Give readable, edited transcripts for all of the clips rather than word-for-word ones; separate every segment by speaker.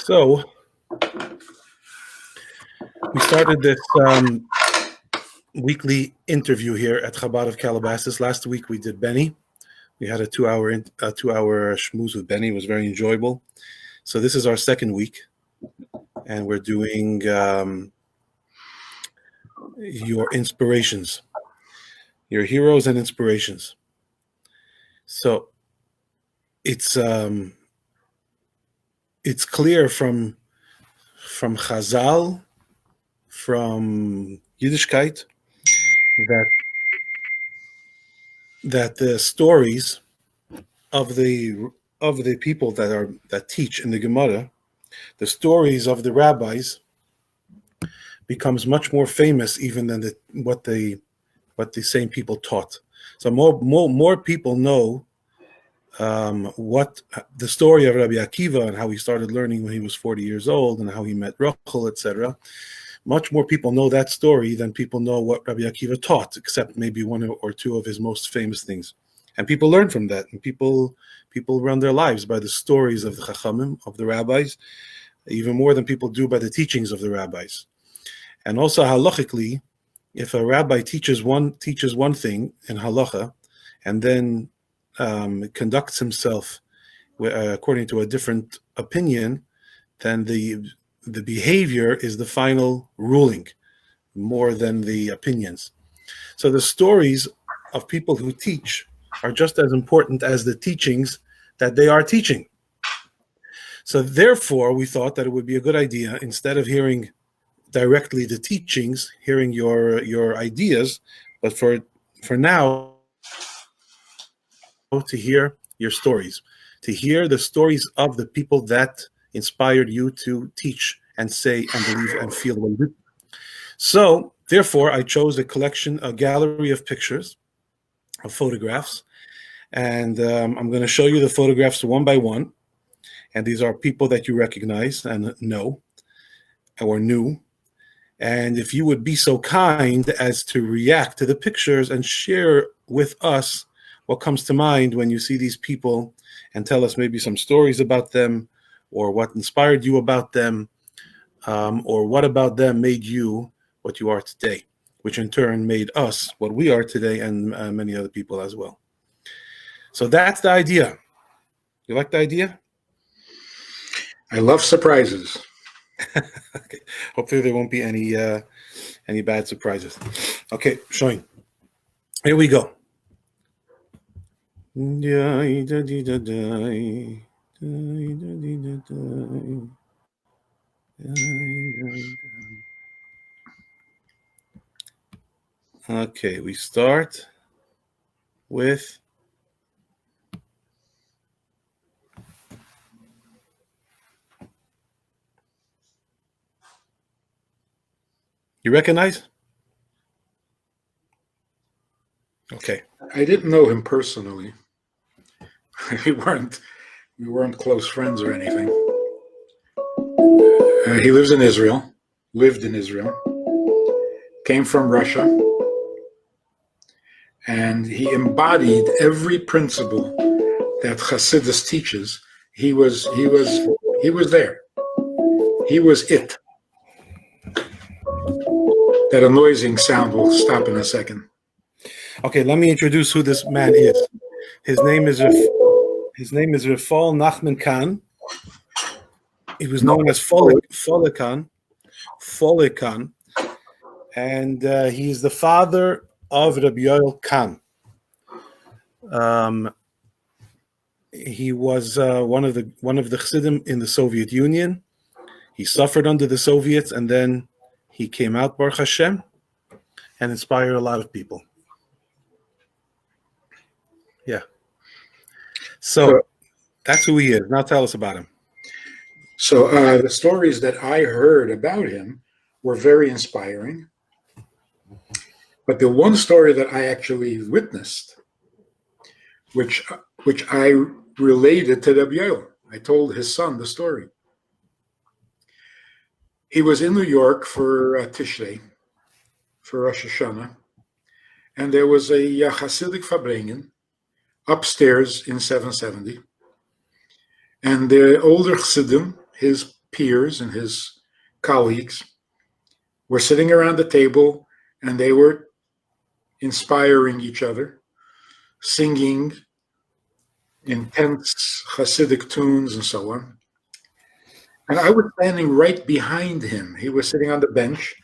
Speaker 1: So we started this weekly interview here at Chabad of Calabasas. Last week we did Benny. We had a two-hour schmooze with Benny. It was very enjoyable. So this is our second week, and we're doing your inspirations, your heroes and inspirations. So it's clear from Chazal, from Yiddishkeit, that the stories of the people that teach in the Gemara, the stories of the rabbis, becomes much more famous even than what the same people taught. So more people know what the story of Rabbi Akiva and how he started learning when he was 40 years old and how he met Rachel, etc. Much more people know that story than people know what Rabbi Akiva taught, except maybe one or two of his most famous things. And people learn from that, and people run their lives by the stories of the Chachamim, of the rabbis, even more than people do by the teachings of the rabbis. And also halachically, if a rabbi teaches one thing in halacha, and then conducts himself according to a different opinion, then the behavior is the final ruling, more than the opinions. So the stories of people who teach are just as important as the teachings that they are teaching. So therefore, we thought that it would be a good idea, instead of hearing directly the teachings, hearing your ideas, but for now, to hear your stories, to hear the stories of the people that inspired you to teach and say and believe and feel what you do. So therefore, I chose a gallery of pictures, of photographs, and I'm going to show you the photographs one by one. And these are people that you recognize and know or knew. And if you would be so kind as to react to the pictures and share with us what comes to mind when you see these people, and tell us maybe some stories about them, or what inspired you about them, or what about them made you what you are today, which in turn made us what we are today, and many other people as well. So that's the idea. You like the idea?
Speaker 2: I love surprises.
Speaker 1: Okay. Hopefully there won't be any bad surprises. Okay, showing. Here we go. Okay, we start with you recognize? Okay.
Speaker 2: I didn't know him personally. we weren't close friends or anything. He lived in Israel, came from Russia, and he embodied every principle that Chassidus teaches. He was there. He was it. That annoying sound will stop in a second.
Speaker 1: Okay, let me introduce who this man is. His name is Rafal Nachman Khan. He was known as Fole Khan, and he is the father of Rabbi Yoel Khan. He was one of the Chassidim in the Soviet Union. He suffered under the Soviets, and then he came out, Baruch Hashem, and inspired a lot of people. Yeah. So that's who he is. Now tell us about him.
Speaker 2: So the stories that I heard about him were very inspiring. But the one story that I actually witnessed, which I related to Rabbi Yoel, I told his son the story. He was in New York for Tishrei, for Rosh Hashanah, and there was a Hasidic Farbrengen upstairs in 770. And the older Chassidim, his peers and his colleagues were sitting around the table, and they were inspiring each other, singing intense Hasidic tunes and so on. And I was standing right behind him. He was sitting on the bench.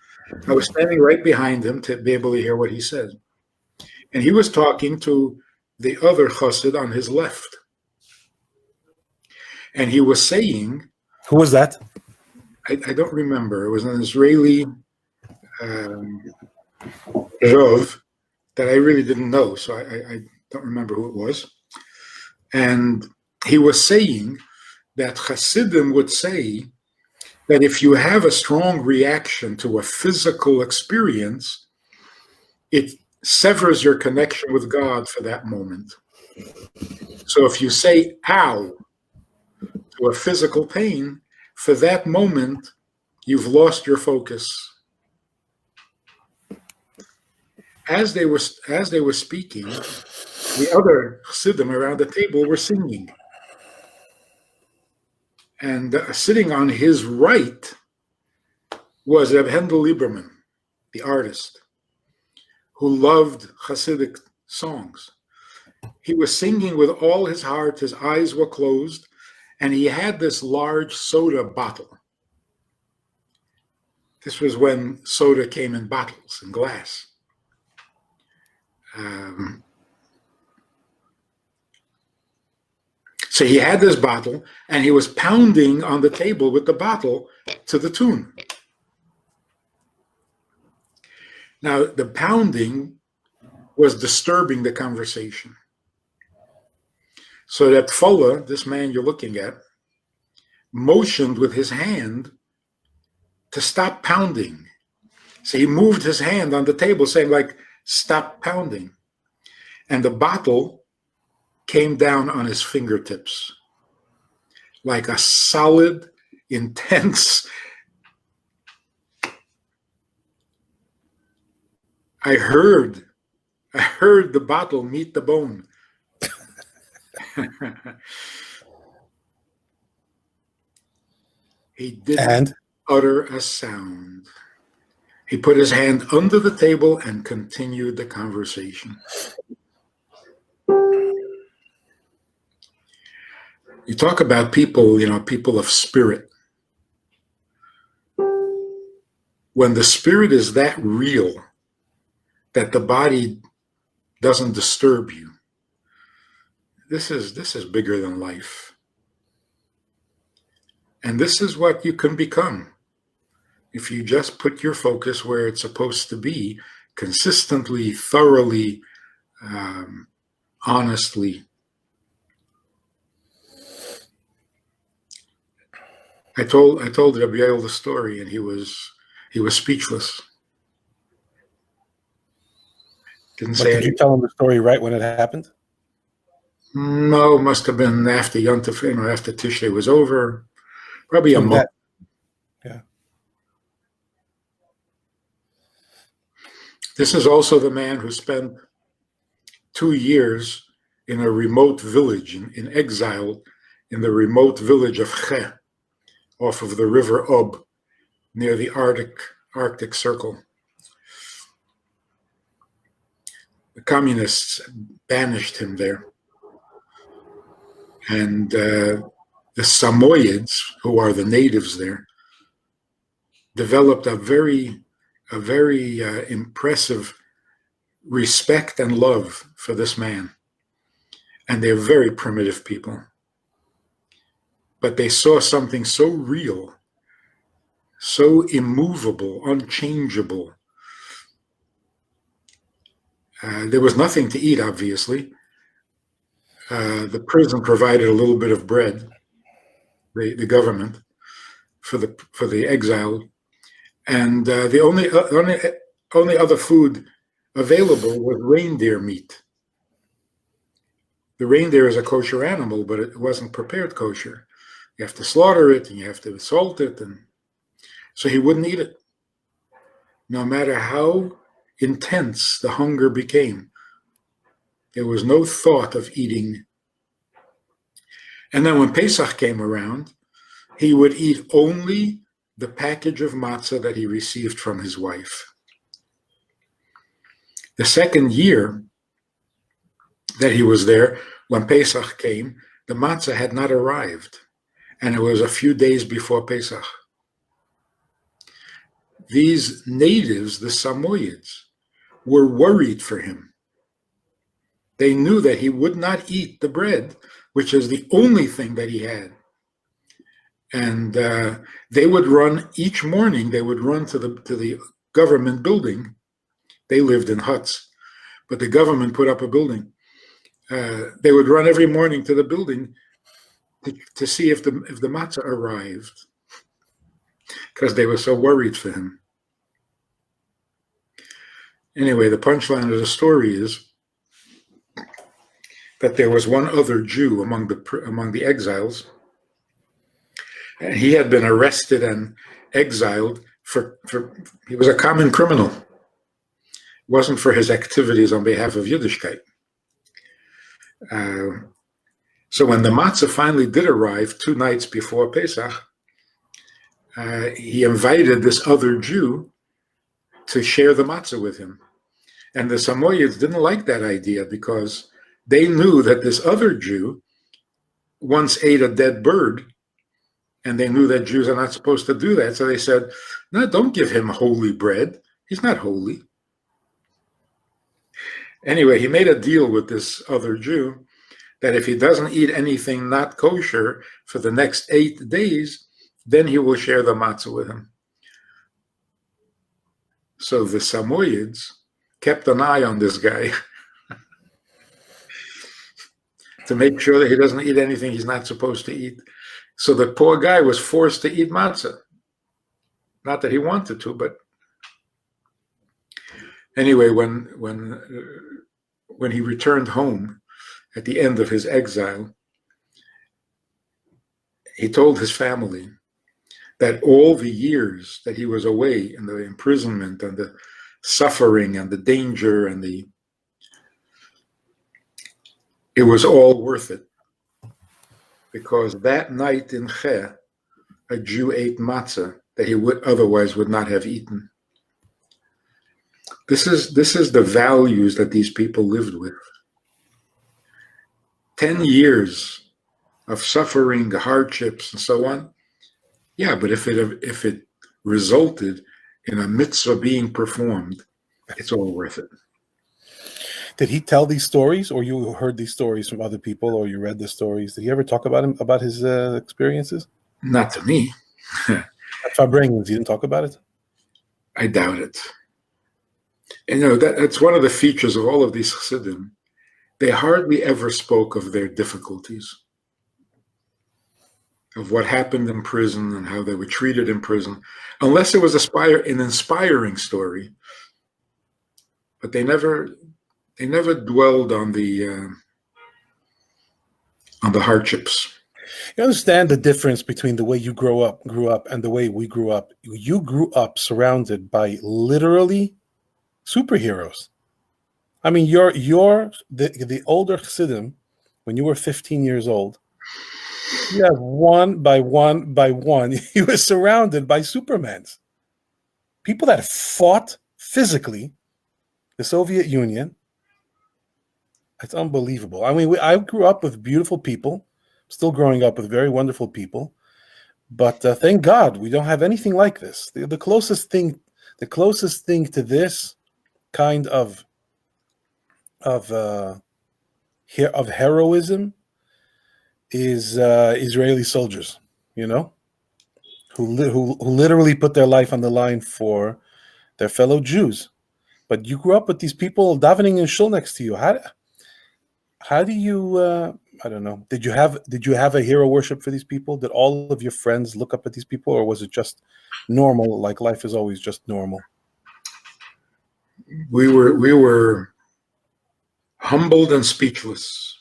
Speaker 2: I was standing right behind him to be able to hear what he said. And he was talking to the other Chassid on his left. And he was saying,
Speaker 1: Who was that?
Speaker 2: I don't remember. It was an Israeli Rov that I really didn't know, so I don't remember who it was. And he was saying that Chassidim would say that if you have a strong reaction to a physical experience, it severs your connection with God for that moment. So if you say ow to a physical pain, for that moment, you've lost your focus. As they were speaking, the other Chassidim around the table were singing. And sitting on his right was Reb Hendel Lieberman, the artist, who loved Hasidic songs. He was singing with all his heart, his eyes were closed, and he had this large soda bottle. This was when soda came in bottles and glass. So he had this bottle, and he was pounding on the table with the bottle to the tune. Now, the pounding was disturbing the conversation. So that fella, this man you're looking at, motioned with his hand to stop pounding. So he moved his hand on the table saying, like, stop pounding. And the bottle came down on his fingertips like a solid, intense. I heard the bottle meet the bone. He didn't utter a sound. He put his hand under the table and continued the conversation. You talk about people, people of spirit. When the spirit is that real that the body doesn't disturb you, this is bigger than life. And this is what you can become if you just put your focus where it's supposed to be, consistently, thoroughly, honestly. I told Rabbi Yael the story, and he was speechless.
Speaker 1: Did you tell him the story right when it happened?
Speaker 2: No, it must have been after Yom Tov, after Tishrei was over, probably a month.
Speaker 1: Yeah.
Speaker 2: This is also the man who spent 2 years in a remote village, in exile, in the remote village of Che, off of the river Ob, near the Arctic Circle. The communists banished him there. And the Samoyeds, who are the natives there, developed a very impressive respect and love for this man. And they're very primitive people. But they saw something so real, so immovable, unchangeable. There was nothing to eat, obviously. The prison provided a little bit of bread, the government, for the exile, and the only other food available was reindeer meat. The reindeer is a kosher animal, but it wasn't prepared kosher. You have to slaughter it, and you have to salt it, and so he wouldn't eat it, no matter how intense the hunger became. There was no thought of eating. And then when Pesach came around, he would eat only the package of matzah that he received from his wife. The second year that he was there, when Pesach came, the matzah had not arrived, and it was a few days before Pesach. These natives, the Samoyeds, were worried for him. They knew that he would not eat the bread, which is the only thing that he had. And they would run each morning. They would run to the government building. They lived in huts, but the government put up a building. They would run every morning to the building to see if the matzah arrived, because they were so worried for him. Anyway, the punchline of the story is that there was one other Jew among the exiles, and he had been arrested and exiled for he was a common criminal. It wasn't for his activities on behalf of Yiddishkeit. So when the matzah finally did arrive 2 nights before Pesach, he invited this other Jew to share the matzah with him. And the Samoyeds didn't like that idea, because they knew that this other Jew once ate a dead bird, and they knew that Jews are not supposed to do that. So they said, no, don't give him holy bread. He's not holy. Anyway, he made a deal with this other Jew that if he doesn't eat anything not kosher for the next 8 days, then he will share the matzah with him. So the Samoyeds kept an eye on this guy to make sure that he doesn't eat anything he's not supposed to eat. So the poor guy was forced to eat matzah. Not that he wanted to, but anyway, when he returned home at the end of his exile, he told his family that all the years that he was away in the imprisonment and the suffering and the danger and it was all worth it, because that night in Che, a Jew ate matzah that he otherwise would not have eaten. This is the values that these people lived with. 10 years of suffering, hardships, and so on. Yeah, but if it resulted in a mitzvah being performed, it's all worth it.
Speaker 1: Did he tell these stories, or you heard these stories from other people, or you read the stories? Did he ever talk about his experiences?
Speaker 2: Not to me.
Speaker 1: At Farbrengens, he didn't talk about it?
Speaker 2: I doubt it. And that's one of the features of all of these Chassidim. They hardly ever spoke of their difficulties, of what happened in prison and how they were treated in prison, unless it was an inspiring story. But they never dwelled on the hardships.
Speaker 1: You understand the difference between the way you grew up, and the way we grew up. You grew up surrounded by literally superheroes. I mean, you're the older Chassidim, when you were 15 years old, you have one by one, you were surrounded by Supermans. People that fought physically the Soviet Union. It's unbelievable. I mean, I grew up with beautiful people, still growing up with very wonderful people, but thank God we don't have anything like this. The closest thing to this kind of heroism is Israeli soldiers, who literally put their life on the line for their fellow Jews. But you grew up with these people davening in shul next to you. How do you? I don't know. Did you have a hero worship for these people? Did all of your friends look up at these people, or was it just normal? Like life is always just normal.
Speaker 2: We were humbled and speechless.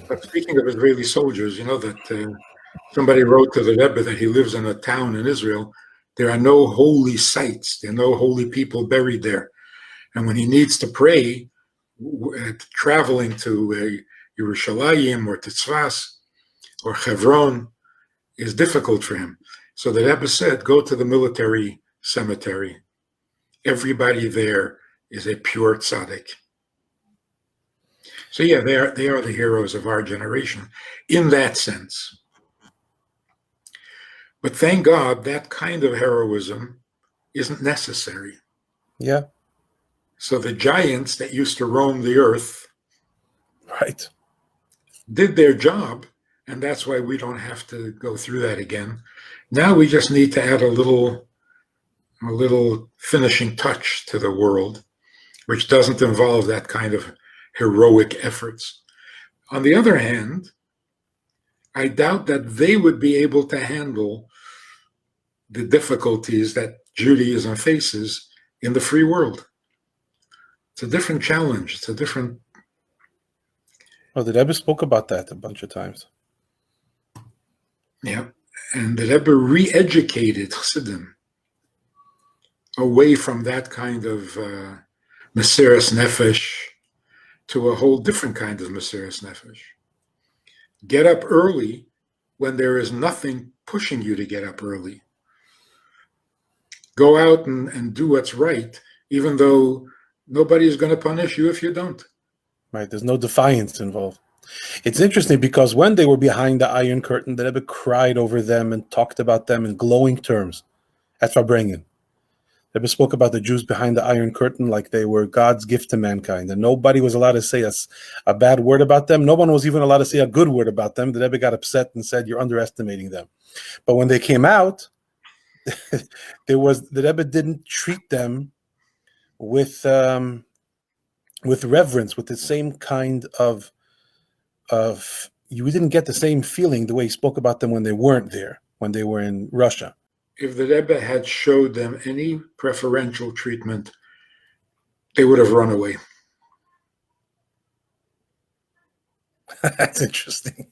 Speaker 2: But speaking of Israeli soldiers, that somebody wrote to the Rebbe that he lives in a town in Israel. There are no holy sites. There are no holy people buried there. And when he needs to pray, traveling to Yerushalayim or to Tzfas, or Hebron is difficult for him. So the Rebbe said, go to the military cemetery. Everybody there is a pure tzaddik. So yeah, they are the heroes of our generation in that sense. But thank God that kind of heroism isn't necessary.
Speaker 1: Yeah.
Speaker 2: So the giants that used to roam the earth
Speaker 1: Right.
Speaker 2: did their job, and that's why we don't have to go through that again. Now we just need to add a little finishing touch to the world, which doesn't involve that kind of heroic efforts. On the other hand, I doubt that they would be able to handle the difficulties that Judaism faces in the free world. It's a different challenge. It's a different.
Speaker 1: Well, the Rebbe spoke about that a bunch of times.
Speaker 2: Yeah. And the Rebbe re-educated Chassidim away from that kind of Mesiras Nefesh to a whole different kind of Mesiras Nefesh. Get up early when there is nothing pushing you to get up early. Go out and do what's right, even though nobody is going to punish you if you don't.
Speaker 1: Right. There's no defiance involved. It's interesting because when they were behind the Iron Curtain, the Rebbe cried over them and talked about them in glowing terms. That's Farbrengen. The Rebbe spoke about the Jews behind the Iron Curtain like they were God's gift to mankind, and nobody was allowed to say a bad word about them. No one was even allowed to say a good word about them. The Rebbe got upset and said, "You're underestimating them." But when they came out, the Rebbe didn't treat them with reverence, with the same kind of you didn't get the same feeling the way he spoke about them when they weren't there, when they were in Russia.
Speaker 2: If the Rebbe had showed them any preferential treatment, they would have run away.
Speaker 1: That's interesting.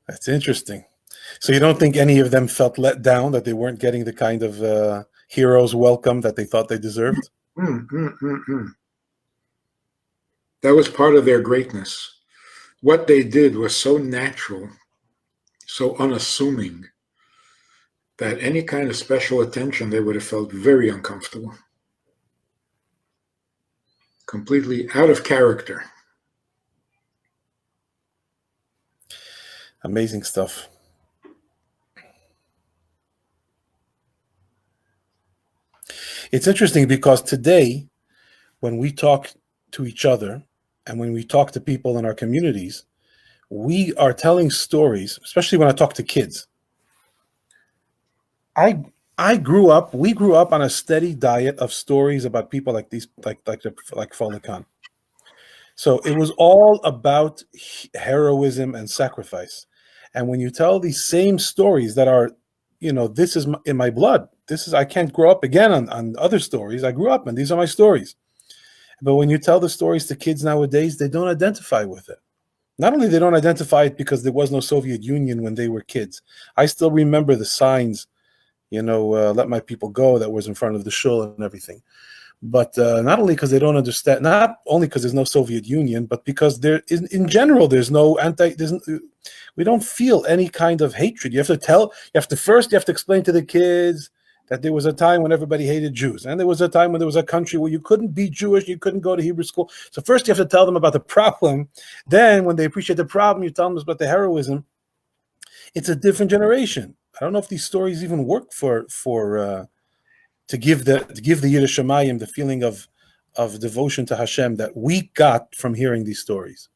Speaker 1: That's interesting. So you don't think any of them felt let down, that they weren't getting the kind of hero's welcome that they thought they deserved?
Speaker 2: That was part of their greatness. What they did was so natural, so unassuming, that any kind of special attention, they would have felt very uncomfortable. Completely out of character.
Speaker 1: Amazing stuff. It's interesting because today, when we talk to each other and when we talk to people in our communities, we are telling stories, especially when I talk to kids. We grew up on a steady diet of stories about people like these, like Father Khan. So it was all about heroism and sacrifice. And when you tell these same stories that are, this is in my blood. I can't grow up again on other stories. I grew up and these are my stories. But when you tell the stories to kids nowadays, they don't identify with it. Not only they don't identify it because there was no Soviet Union when they were kids. I still remember the signs, let my people go, that was in front of the shul and everything. But not only because they don't understand, not only because there's no Soviet Union, but because there, in general, there's no we don't feel any kind of hatred. You have to explain to the kids that there was a time when everybody hated Jews, and there was a time when there was a country where you couldn't be Jewish, you couldn't go to Hebrew school. So first you have to tell them about the problem. Then when they appreciate the problem, you tell them about the heroism. It's a different generation. I don't know if these stories even work for to give the Yiddus Shamayim the feeling of devotion to Hashem that we got from hearing these stories.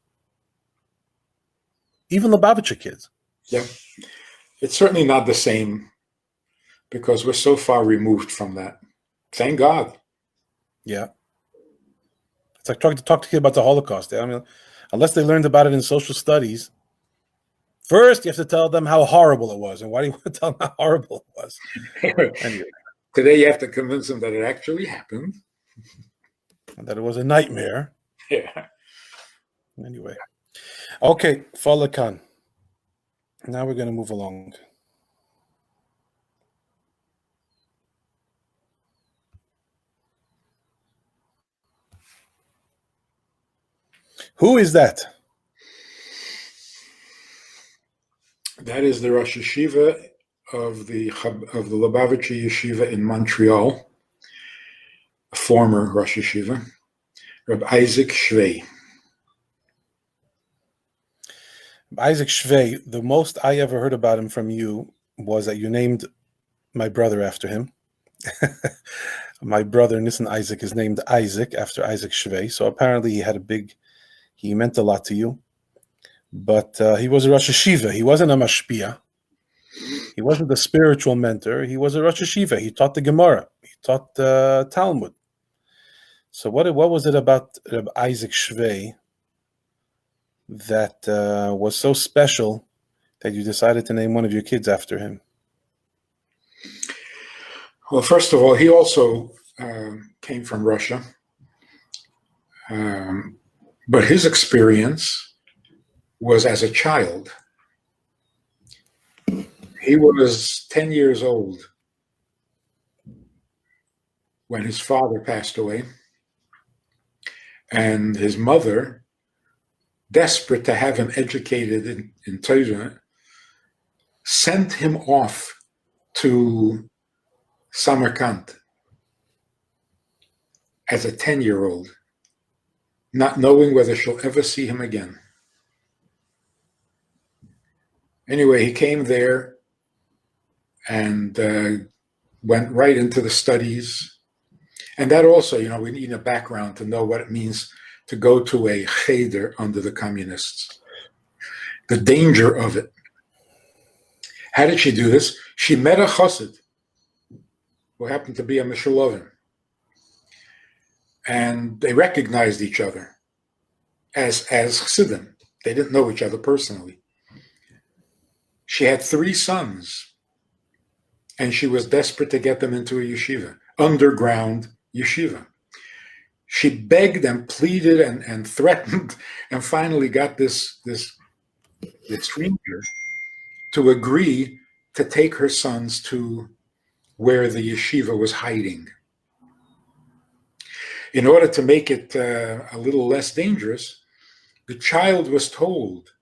Speaker 1: Even Lubavitcher kids.
Speaker 2: Yeah. It's certainly not the same because we're so far removed from that. Thank God.
Speaker 1: Yeah. It's like trying to talk to kids about the Holocaust. I mean, unless they learned about it in social studies, first you have to tell them how horrible it was. And why do you want to tell them how horrible it was? Anyway.
Speaker 2: Today you have to convince them that it actually happened.
Speaker 1: And that it was a nightmare.
Speaker 2: Yeah.
Speaker 1: Anyway. Okay, Father Khan. Now we're going to move along. Who is that?
Speaker 2: That is the Rosh Yeshiva of the Lubavitcher Yeshiva in Montreal, a former Rosh Yeshiva, Reb Isaac Shvei.
Speaker 1: Isaac Shvei, the most I ever heard about him from you was that you named my brother after him. My brother, Nissen Isaac, is named Isaac after Isaac Shvei. So apparently he meant a lot to you. But he was a Rosh Yeshiva. He wasn't a mashpia. He wasn't the spiritual mentor. He was a Rosh Yeshiva. He taught the Gemara. He taught Talmud. So what was it about Isaac Shvei that was so special that you decided to name one of your kids after him?
Speaker 2: Well, first of all, he also came from Russia. But his experience was as a child. He was 10 years old when his father passed away, and his mother, desperate to have him educated in Torah, sent him off to Samarkand as a 10-year-old, not knowing whether she'll ever see him again. Anyway, he came there and went right into the studies. And that also, we need a background to know what it means to go to a cheder under the communists. The danger of it. How did she do this? She met a chassid who happened to be a Mishulovim. And they recognized each other as Chassidim. They didn't know each other personally. She had 3 sons, and she was desperate to get them into a yeshiva, underground yeshiva. She begged and pleaded and threatened, and finally got this stranger to agree to take her sons to where the yeshiva was hiding. In order to make it a little less dangerous, the child was told,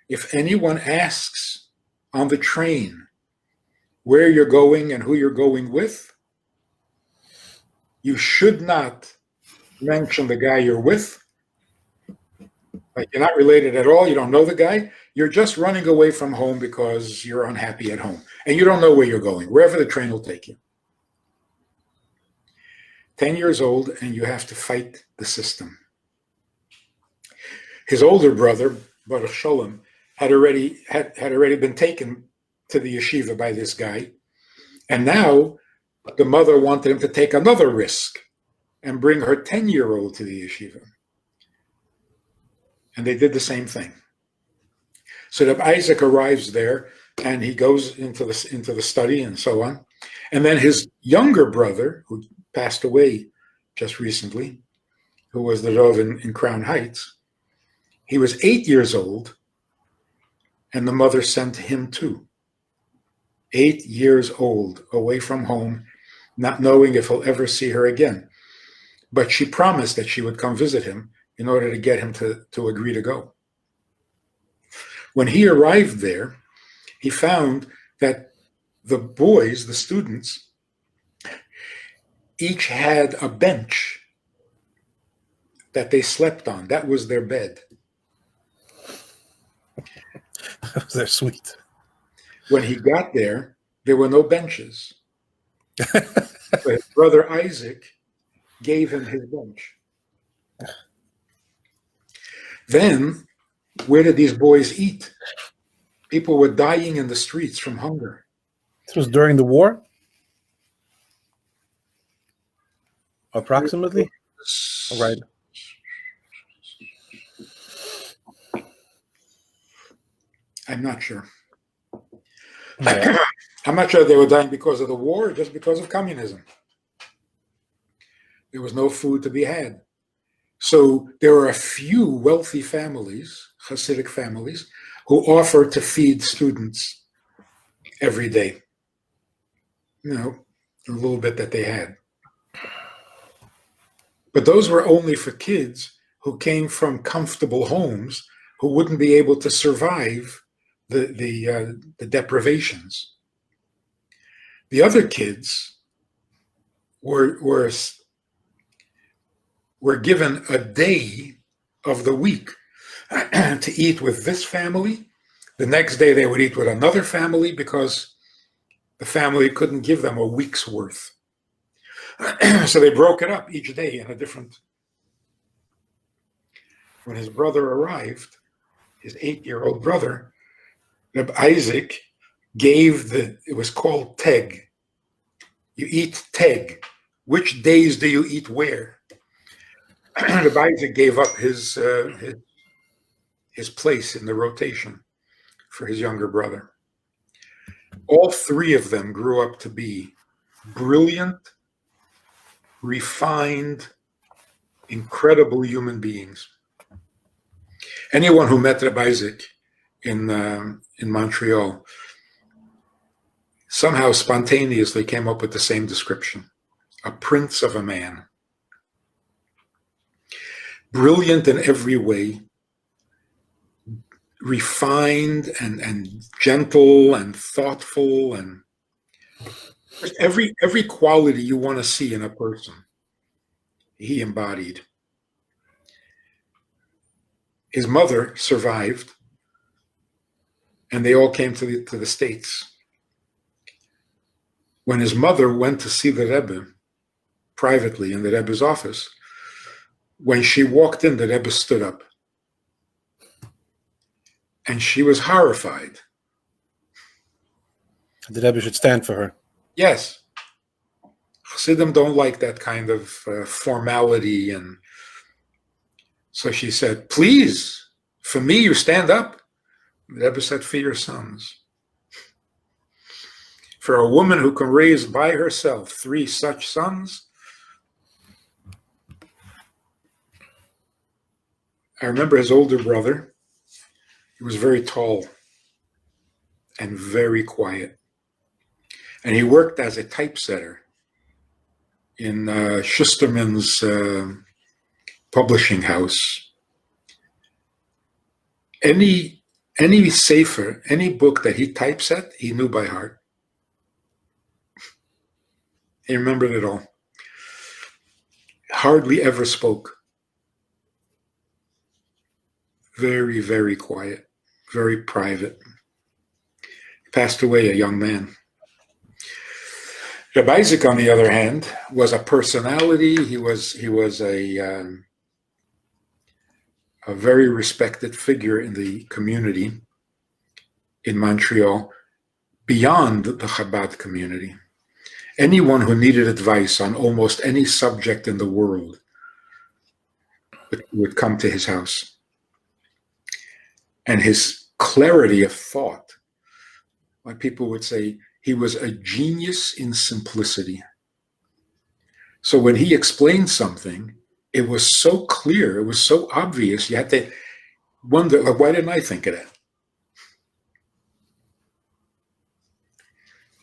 Speaker 2: if anyone asks on the train where you're going and who you're going with, you should not mention the guy you're with. Like, you're not related at all, you don't know the guy, you're just running away from home because you're unhappy at home, and you don't know where you're going, wherever the train will take you. 10 years old, and you have to fight the system. His older brother, Baruch Sholem, had already been taken to the yeshiva by this guy, and now the mother wanted him to take another risk and bring her 10-year-old to the yeshiva. And they did the same thing. So that Isaac arrives there, and he goes into the study and so on. And then his younger brother, who passed away just recently, who was the Rav in Crown Heights, he was 8 years old, and the mother sent him too. 8 years old, away from home, not knowing if he'll ever see her again. But she promised that she would come visit him in order to get him to agree to go. When he arrived there, he found that the boys, the students, each had a bench that they slept on. That was their bed.
Speaker 1: They're sweet.
Speaker 2: When he got there, there were no benches. But his brother Isaac gave him his bench. Then, where did these boys eat? People were dying in the streets from hunger.
Speaker 1: This was during the war? Approximately? Right.
Speaker 2: I'm not sure.
Speaker 1: Yeah.
Speaker 2: I'm not sure they were dying because of the war or just because of communism. There was no food to be had. So there were a few wealthy families, Hasidic families, who offered to feed students every day. A little bit that they had. But those were only for kids who came from comfortable homes who wouldn't be able to survive the deprivations. The other kids were given a day of the week to eat with this family. The next day they would eat with another family because the family couldn't give them a week's worth. So they broke it up each day in a different. When his brother arrived, his 8-year-old brother, Reb Isaac, it was called teg. You eat teg. Which days do you eat where? Reb Isaac gave up his place in the rotation for his younger brother. All three of them grew up to be brilliant, refined, incredible human beings. Anyone who met Reb Isaac in Montreal somehow spontaneously came up with the same description: a prince of a man. Brilliant in every way, refined and gentle and thoughtful, and every quality you want to see in a person, he embodied. His mother survived, and they all came to the States. When his mother went to see the Rebbe privately in the Rebbe's office, when she walked in, the Rebbe stood up. And she was horrified.
Speaker 1: The Rebbe should stand for her.
Speaker 2: Yes. Chassidim don't like that kind of formality. And so she said, please, for me, you stand up. The Rebbe said, for your sons. For a woman who can raise by herself 3 such sons. I remember his older brother. He was very tall and very quiet. And he worked as a typesetter in Schusterman's publishing house. Any sefer, any book that he typeset, he knew by heart. He remembered it all. Hardly ever spoke. Very, very quiet, very private. He passed away a young man. Reb Isaac, on the other hand, was a personality. He was a very respected figure in the community in Montreal, beyond the Chabad community. Anyone who needed advice on almost any subject in the world would come to his house. And his clarity of thought, like people would say, he was a genius in simplicity. So when he explained something, it was so clear, it was so obvious, you had to wonder, like, why didn't I think of that?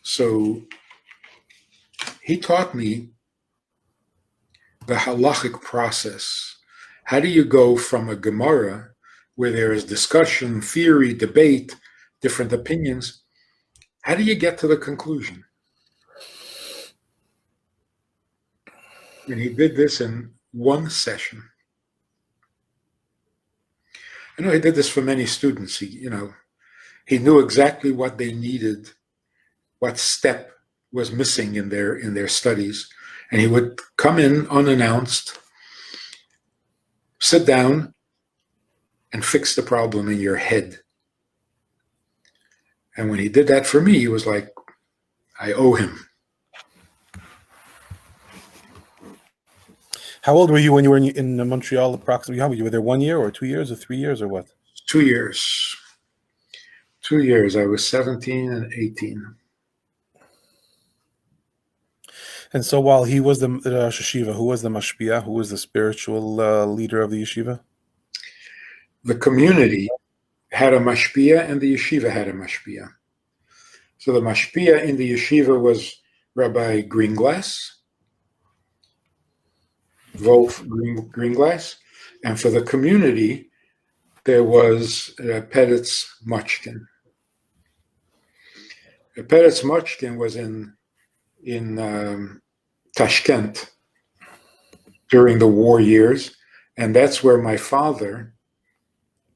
Speaker 2: So he taught me the halachic process. How do you go from a Gemara where there is discussion, theory, debate, different opinions? How do you get to the conclusion? And he did this in one session. I know he did this for many students. He knew exactly what they needed, what step was missing in their studies. And he would come in unannounced, sit down, and fix the problem in your head. And when he did that for me, he was like, I owe him.
Speaker 1: How old were you when you were in Montreal approximately? How were you? Were there 1 year or 2 years or 3 years or what?
Speaker 2: 2 years. 2 years. I was 17 and 18.
Speaker 1: And so while he was the yeshiva, who was the mashpia? Who was the spiritual leader of the yeshiva?
Speaker 2: The community had a mashpia and the yeshiva had a mashpia. So the mashpia in the yeshiva was Rabbi Greenglass, Wolf Greenglass, and for the community, there was Peretz Mochkin. Peretz Mochkin was in Tashkent during the war years, and that's where my father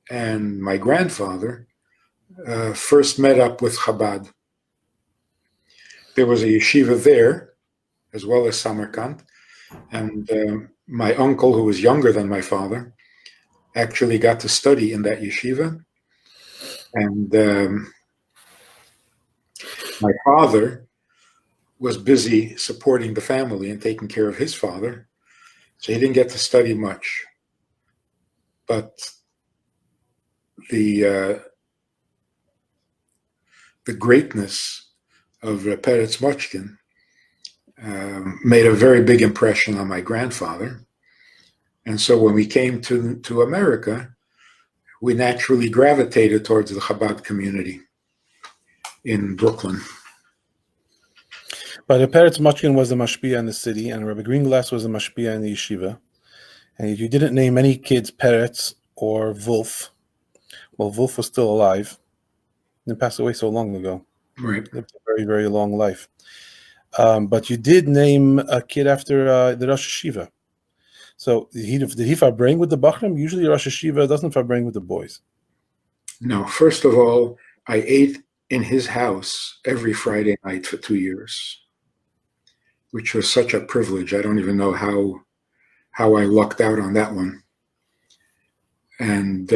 Speaker 2: and my grandfather first met up with Chabad. There was a yeshiva there, as well as Samarkand, and my uncle, who was younger than my father, actually got to study in that yeshiva. And my father was busy supporting the family and taking care of his father, so he didn't get to study much. But the greatness of Peretz Mochkin made a very big impression on my grandfather. And so when we came to America, we naturally gravitated towards the Chabad community in Brooklyn.
Speaker 1: But Peretz Mochkin was a mashpia in the city, and Rabbi Greenglass was a mashpia in the yeshiva. And you didn't name any kids Peretz or Wolf. Well, Wolf was still alive. He passed away so long ago.
Speaker 2: Right.
Speaker 1: Lived a very, very long life. But you did name a kid after the Rosh Hashiva. So did he farbring with the Bachram? Usually Rosh Hashiva doesn't farbring with the boys.
Speaker 2: No, first of all, I ate in his house every Friday night for 2 years, which was such a privilege. I don't even know how I lucked out on that one. And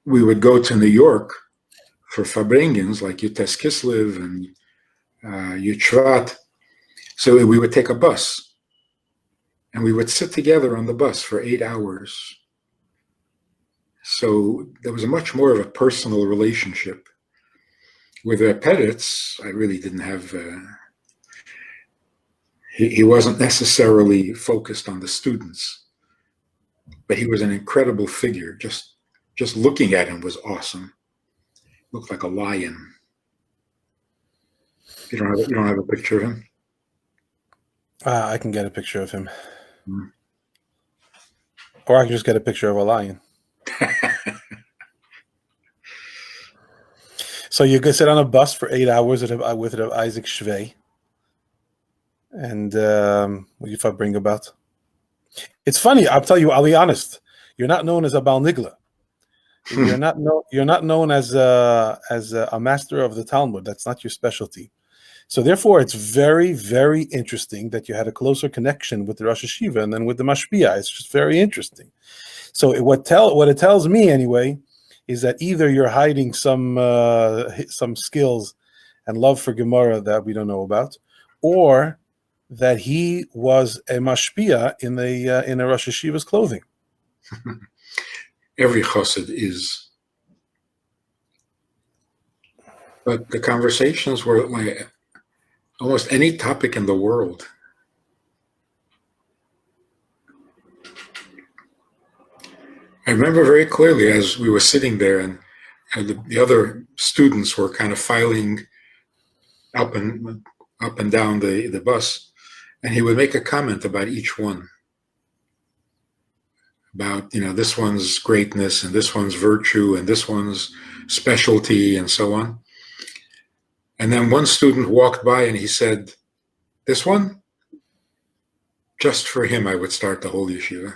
Speaker 2: we would go to New York for farbrengens like Yutes Kislev and Yud So we would take a bus, and we would sit together on the bus for 8 hours. So there was a much more of a personal relationship. With Peretz, I really didn't have. He wasn't necessarily focused on the students, but he was an incredible figure. Just looking at him was awesome. Looked like a lion. You don't have a picture of him?
Speaker 1: I can get a picture of him.
Speaker 2: Mm.
Speaker 1: Or I can just get a picture of a lion. So you could sit on a bus for 8 hours with Isaac Shvei. And what do you bring about? It's funny. I'll be honest. You're not known as a Bal Nigla. You're not known as a master of the Talmud. That's not your specialty. So therefore, it's very, very interesting that you had a closer connection with the Rosh Hashiva than with the Mashpia. It's just very interesting. So what it tells me anyway is that either you're hiding some skills and love for Gemara that we don't know about, or that he was a Mashpia in a Rosh Hashiva's clothing.
Speaker 2: Every chassid is. But the conversations were like almost any topic in the world. I remember very clearly as we were sitting there and the other students were kind of filing up and down the bus, and he would make a comment about each one. About, this one's greatness and this one's virtue and this one's specialty and so on. And then one student walked by and he said, "This one, just for him, I would start the whole yeshiva."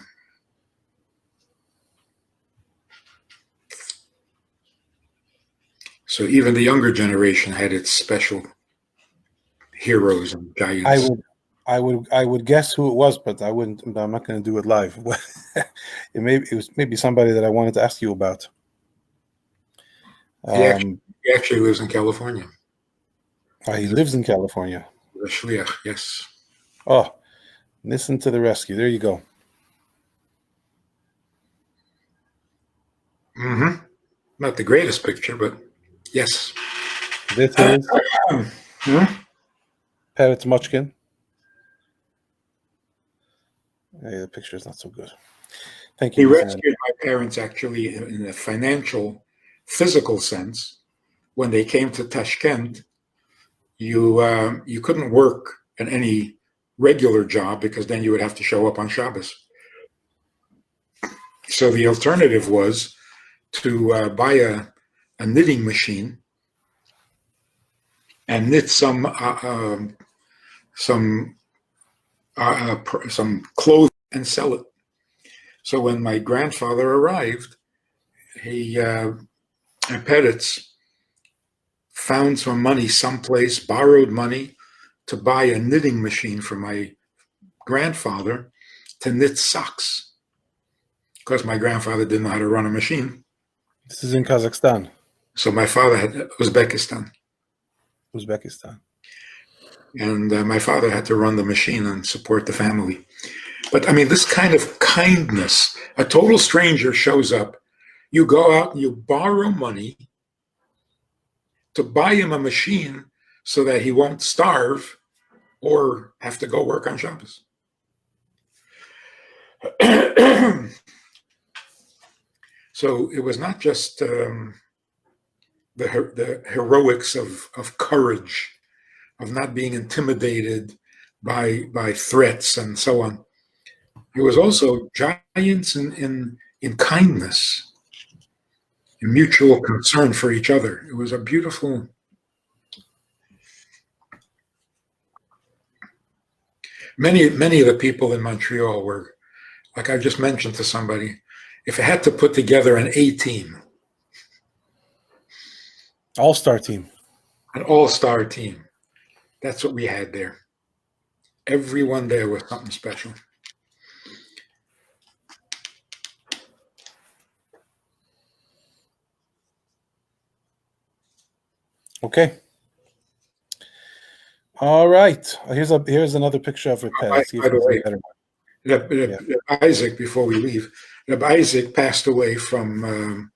Speaker 2: So even the younger generation had its special heroes and giants.
Speaker 1: I would guess who it was, but I'm not going to do it live. It was maybe somebody that I wanted to ask you about.
Speaker 2: He actually lives in California.
Speaker 1: He lives in California.
Speaker 2: The shliach, yes.
Speaker 1: Oh, listen to the rescue. There you go.
Speaker 2: Mm-hmm. Not the greatest picture, but yes.
Speaker 1: This is Peretz Mochkin. Hey, the picture is not so good. Thank you.
Speaker 2: He rescued my parents actually in a financial, physical sense. When they came to Tashkent, you couldn't work at any regular job because then you would have to show up on Shabbos. So the alternative was to buy a knitting machine and knit some some clothing and sell it. So when my grandfather arrived, he Peretz found some money someplace, borrowed money to buy a knitting machine for my grandfather to knit socks, because my grandfather didn't know how to run a machine.
Speaker 1: This is in Kazakhstan,
Speaker 2: So my father had Uzbekistan,
Speaker 1: Uzbekistan.
Speaker 2: and my father had to run the machine and support the family. But I mean, this kind of kindness, a total stranger shows up, you go out and you borrow money to buy him a machine so that he won't starve or have to go work on Shabbos. So it was not just the heroics of courage, of not being intimidated by threats and so on. It was also giants in kindness, in mutual concern for each other. It was a beautiful. Many of the people in Montreal were, like I just mentioned to somebody, if I had to put together an A team,
Speaker 1: All-star team.
Speaker 2: an all-star team, that's what we had there. Everyone there was something special.
Speaker 1: Okay. All right. Here's another picture of Reb. See if
Speaker 2: By the
Speaker 1: it's a
Speaker 2: way,
Speaker 1: better
Speaker 2: Reb Isaac, before we leave, Reb Isaac passed away from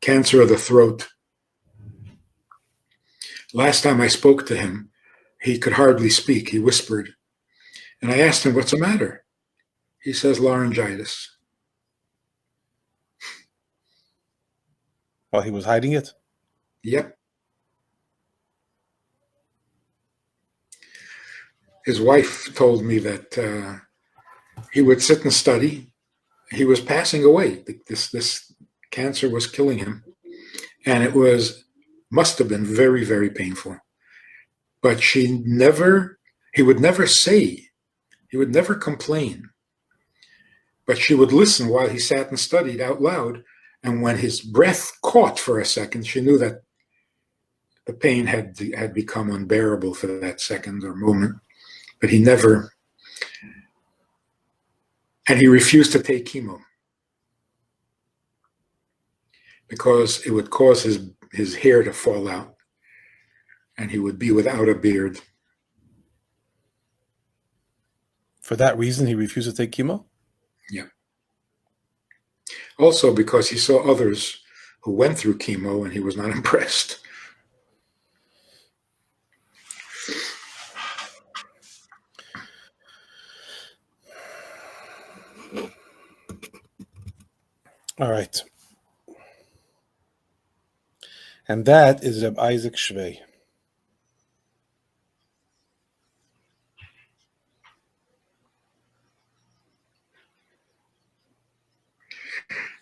Speaker 2: cancer of the throat. Last time I spoke to him, he could hardly speak. He whispered. And I asked him, what's the matter? He says, laryngitis.
Speaker 1: While he was hiding it?
Speaker 2: Yep. His wife told me that he would sit and study. He was passing away. This cancer was killing him. And it must have been very, very painful. But he would never say, he would never complain. But she would listen while he sat and studied out loud. And when his breath caught for a second, she knew that the pain had become unbearable for that second or moment. But he never, and he refused to take chemo because it would cause his hair to fall out and he would be without a beard.
Speaker 1: For that reason, he refused to take chemo?
Speaker 2: Yeah. Also because he saw others who went through chemo and he was not impressed.
Speaker 1: All right. And that is Reb Isaac Shvei.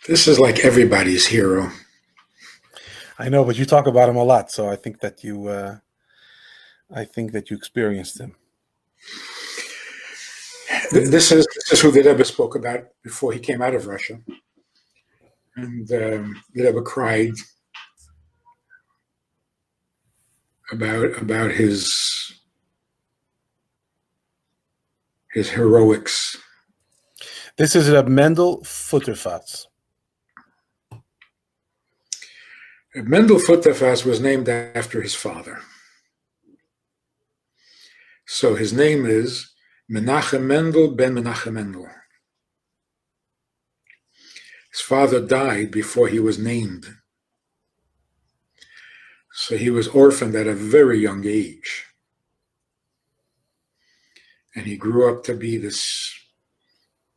Speaker 2: This is like everybody's hero.
Speaker 1: I know, but you talk about him a lot, so I think that you experienced him.
Speaker 2: This is who the Rebbe spoke about before he came out of Russia. And the Rebbe cried about his heroics.
Speaker 1: This is Reb Mendel Futterfatz.
Speaker 2: Mendel Futterfass was named after his father. So his name is Menachem Mendel ben Menachem Mendel. His father died before he was named. So he was orphaned at a very young age. And he grew up to be this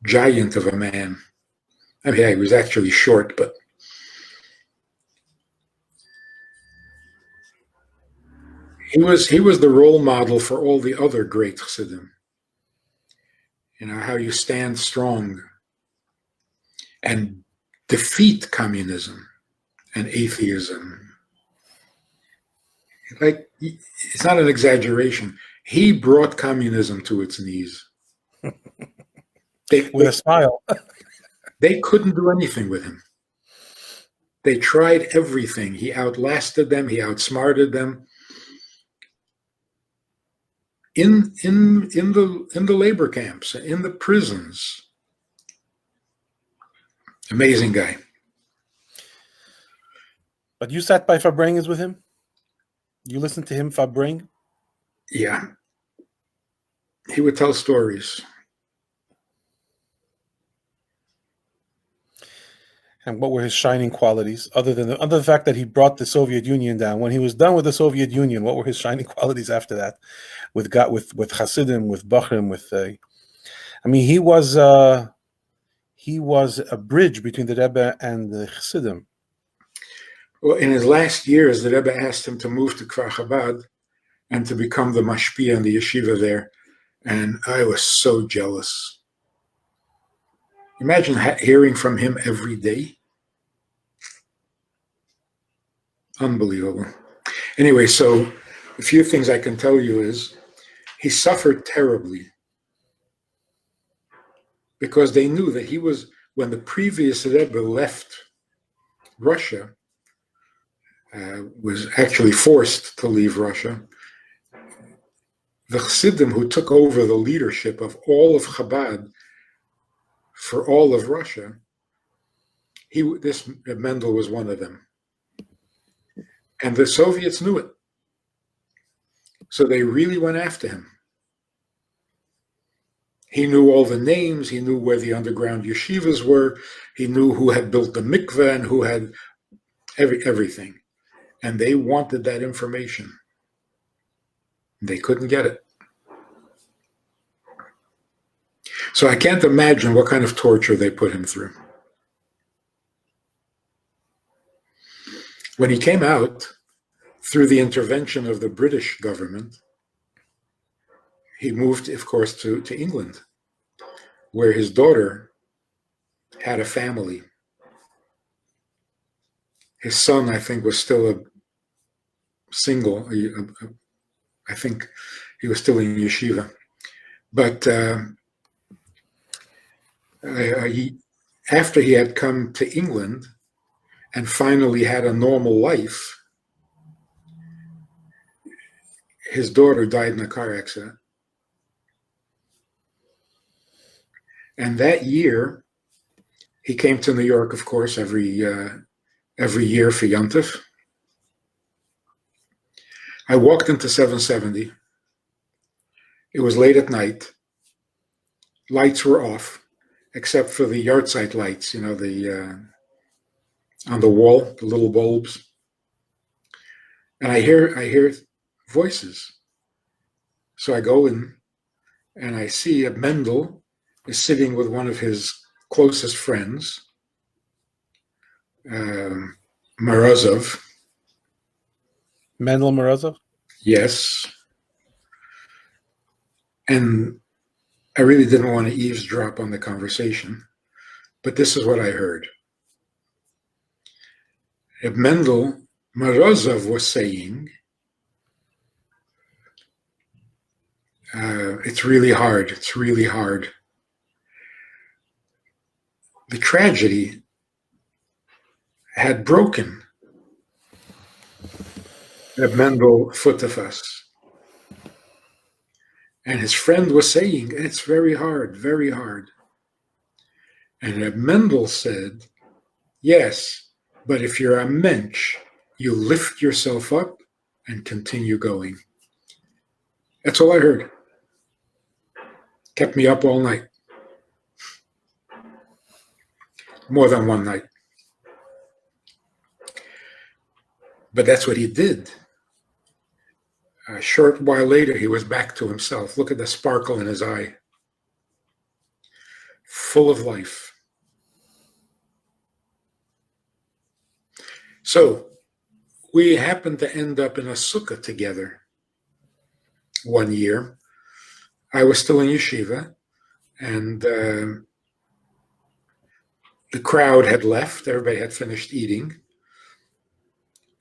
Speaker 2: giant of a man. I mean, he was actually short, but he was the role model for all the other great Chassidim. You know, how you stand strong and defeat communism and atheism Like, it's not an exaggeration. He brought communism to its knees. They,
Speaker 1: With a
Speaker 2: they,
Speaker 1: smile.
Speaker 2: they couldn't do anything with him. They tried everything. He outlasted them. He outsmarted them. In the labor camps, in the prisons. Amazing guy.
Speaker 1: But you sat by Fabrengens with him? You listened to him, Fabreng?
Speaker 2: Yeah. He would tell stories.
Speaker 1: And what were his shining qualities, other than the fact that he brought the Soviet Union down? When he was done with the Soviet Union, what were his shining qualities after that? With Chassidim, with Bachrim, I mean, he was a bridge between the Rebbe and the Chassidim.
Speaker 2: Well, in his last years, the Rebbe asked him to move to Kfar Chabad and to become the mashpia in the yeshiva there. And I was so jealous. Imagine hearing from him every day. Unbelievable. Anyway, so a few things I can tell you is he suffered terribly because they knew that he was, when the previous Rebbe left Russia, was actually forced to leave Russia. The Chassidim who took over the leadership of all of Chabad for all of Russia, this Mendel was one of them. And the Soviets knew it. So they really went after him. He knew all the names. He knew where the underground yeshivas were. He knew who had built the mikveh and who had everything. And they wanted that information. They couldn't get it. So I can't imagine what kind of torture they put him through. When he came out, through the intervention of the British government, he moved, of course, to England, where his daughter had a family. His son, I think, was still a single. I think he was still in yeshiva. But after he had come to England and finally had a normal life, his daughter died in a car accident. And that year, he came to New York, of course, every year for Yontif. I walked into 770. It was late at night. Lights were off, except for the yahrzeit lights, on the wall, the little bulbs. And I hear voices. So I go in, and I see Mendel is sitting with one of his closest friends, Morozov.
Speaker 1: Mendel Morozov?
Speaker 2: Yes. And I really didn't want to eavesdrop on the conversation, but this is what I heard. Mendel Morozov was saying, it's really hard. It's really hard. The tragedy had broken Mendel Futafas. And his friend was saying, it's very hard, very hard. And Mendel said, yes, but if you're a mensch, you lift yourself up and continue going. That's all I heard. Kept me up all night. More than one night. But that's what he did. A short while later, he was back to himself. Look at the sparkle in his eye. Full of life. So, we happened to end up in a sukkah together one year. I was still in yeshiva, and the crowd had left. Everybody had finished eating.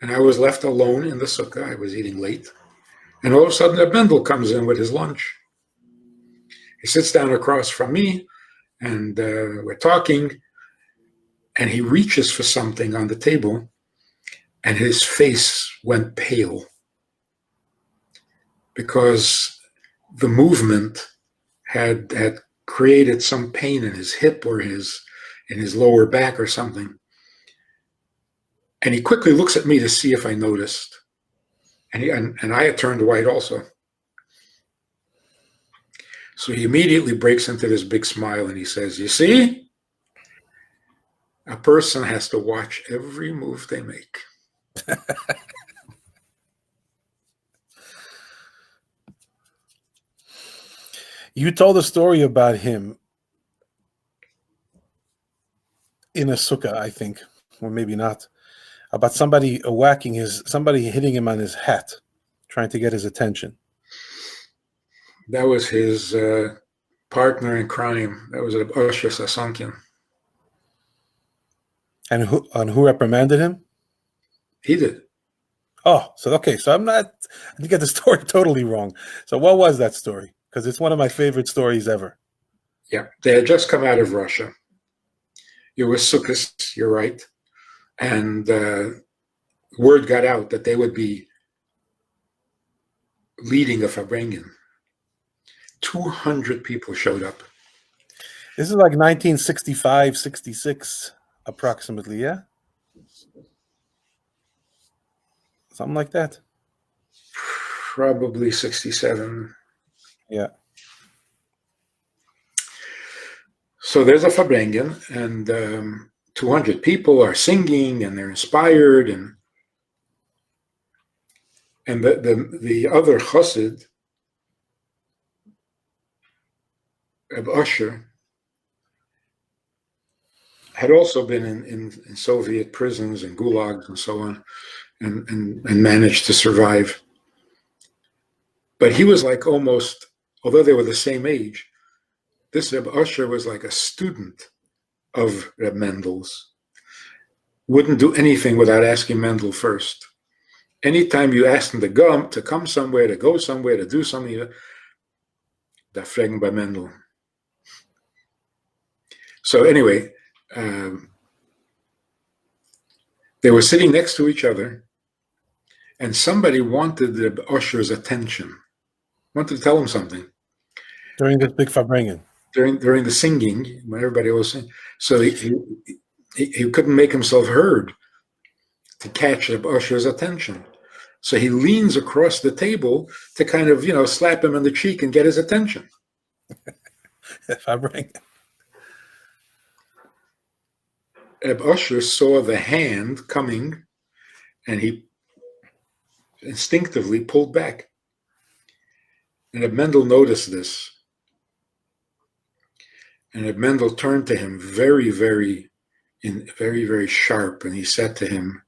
Speaker 2: and I was left alone in the sukkah. I was eating late. And all of a sudden, a Mendel comes in with his lunch. He sits down across from me, and we're talking, and he reaches for something on the table, and his face went pale because the movement had created some pain in his hip or in his lower back or something. And he quickly looks at me to see if I noticed. And I had turned white also. So he immediately breaks into this big smile and he says, "You see, a person has to watch every move they make."
Speaker 1: You told a story about him in a sukkah, I think, or maybe not, about somebody hitting him on his hat, trying to get his attention.
Speaker 2: That was his partner in crime. That was Usher Sasankian.
Speaker 1: And who reprimanded him?
Speaker 2: He did.
Speaker 1: Oh, so okay. So I didn't get the story totally wrong. So what was that story? Because it's one of my favorite stories ever.
Speaker 2: Yeah, they had just come out of Russia. It was Sukkot, you're right. And word got out that they would be leading a Farbrengen. 200 people showed up.
Speaker 1: This is like 1965, 66, approximately, yeah? Something like that.
Speaker 2: Probably 67.
Speaker 1: Yeah.
Speaker 2: So there's a Farbrengen, and 200 people are singing, and they're inspired, and the other Chassid of Usher had also been in Soviet prisons and gulags and so on, and managed to survive. But he was like almost, although they were the same age, this Reb Usher was like a student of Reb Mendel's. Wouldn't do anything without asking Mendel first. Anytime you asked him to come somewhere, to go somewhere, to do something, da fragen by Mendel. So anyway, they were sitting next to each other, and somebody wanted Reb Usher's attention, wanted to tell him something.
Speaker 1: During this big Farbrengen.
Speaker 2: During the singing, when everybody was singing. So he couldn't make himself heard to catch Reb Usher's attention. So he leans across the table to kind of, slap him on the cheek and get his attention.
Speaker 1: Farbrengen.
Speaker 2: Reb Usher saw the hand coming, and he instinctively pulled back. And Reb Mendel noticed this. And Reb Mendel turned to him very, very sharp, and he said to him,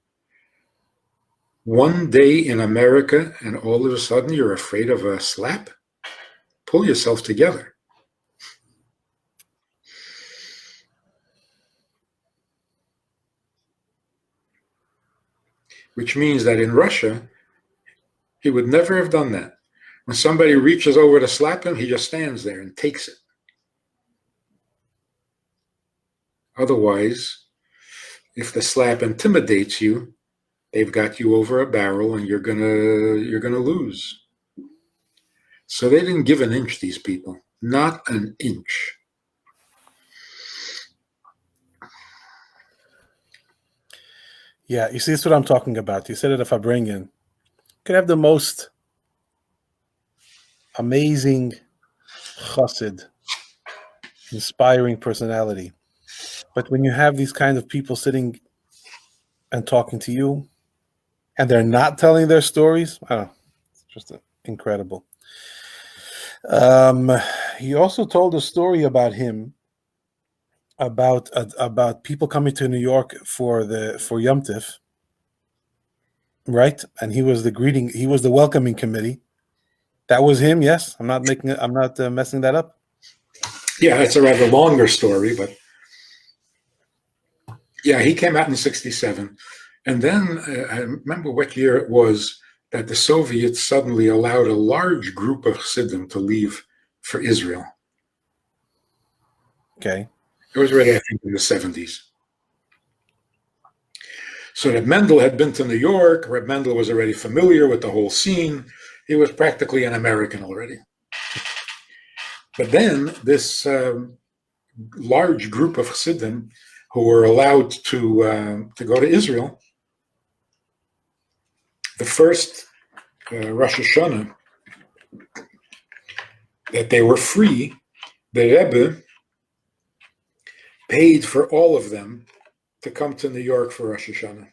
Speaker 2: "One day in America, and all of a sudden you're afraid of a slap? Pull yourself together." Which means that in Russia, he would never have done that. When somebody reaches over to slap him, he just stands there and takes it. Otherwise, if the slap intimidates you, they've got you over a barrel and you're gonna lose. So they didn't give an inch, these people. Not an inch.
Speaker 1: Yeah, you see, that's what I'm talking about. You said it, if I bring in, you could have the most amazing chassid, inspiring personality. But when you have these kind of people sitting and talking to you, and they're not telling their stories, I don't know, it's just incredible. He also told a story about him, about people coming to New York for Yom Tif, right? And he was the welcoming committee. That was him. Yes, I'm not messing that up.
Speaker 2: Yeah, it's a rather longer story, but yeah, he came out in 67. And then I remember what year it was that the Soviets suddenly allowed a large group of Chassidim to leave for Israel.
Speaker 1: Okay.
Speaker 2: It was already, I think, in the 70s. So that Mendel had been to New York. Reb Mendel was already familiar with the whole scene. He was practically an American already. But then this large group of Chassidim who were allowed to go to Israel, the first Rosh Hashanah that they were free, the Rebbe paid for all of them to come to New York for Rosh Hashanah.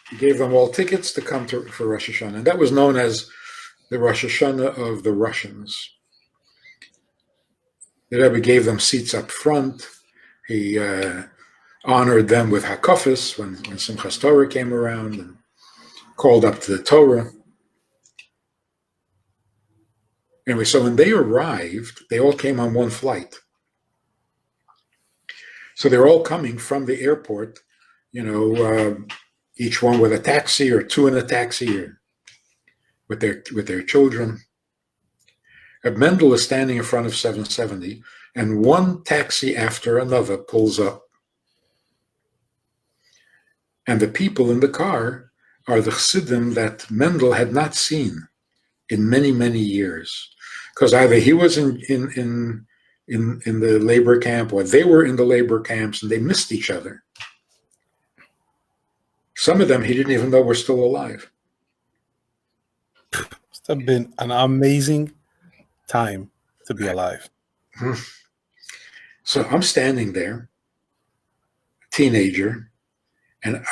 Speaker 2: He gave them all tickets to come for Rosh Hashanah. And that was known as the Rosh Hashanah of the Russians. The Rebbe gave them seats up front. He honored them with hakafis when Simchas Torah came around and called up to the Torah. Anyway, so when they arrived, they all came on one flight. So they're all coming from the airport, each one with a taxi or two in a taxi or with their children. Mendel is standing in front of 770, and one taxi after another pulls up. And the people in the car are the Chassidim that Mendel had not seen in many, many years. Because either he was in the labor camp or they were in the labor camps and they missed each other. Some of them he didn't even know were still alive.
Speaker 1: Must have been an amazing time to be alive.
Speaker 2: So I'm standing there, teenager, and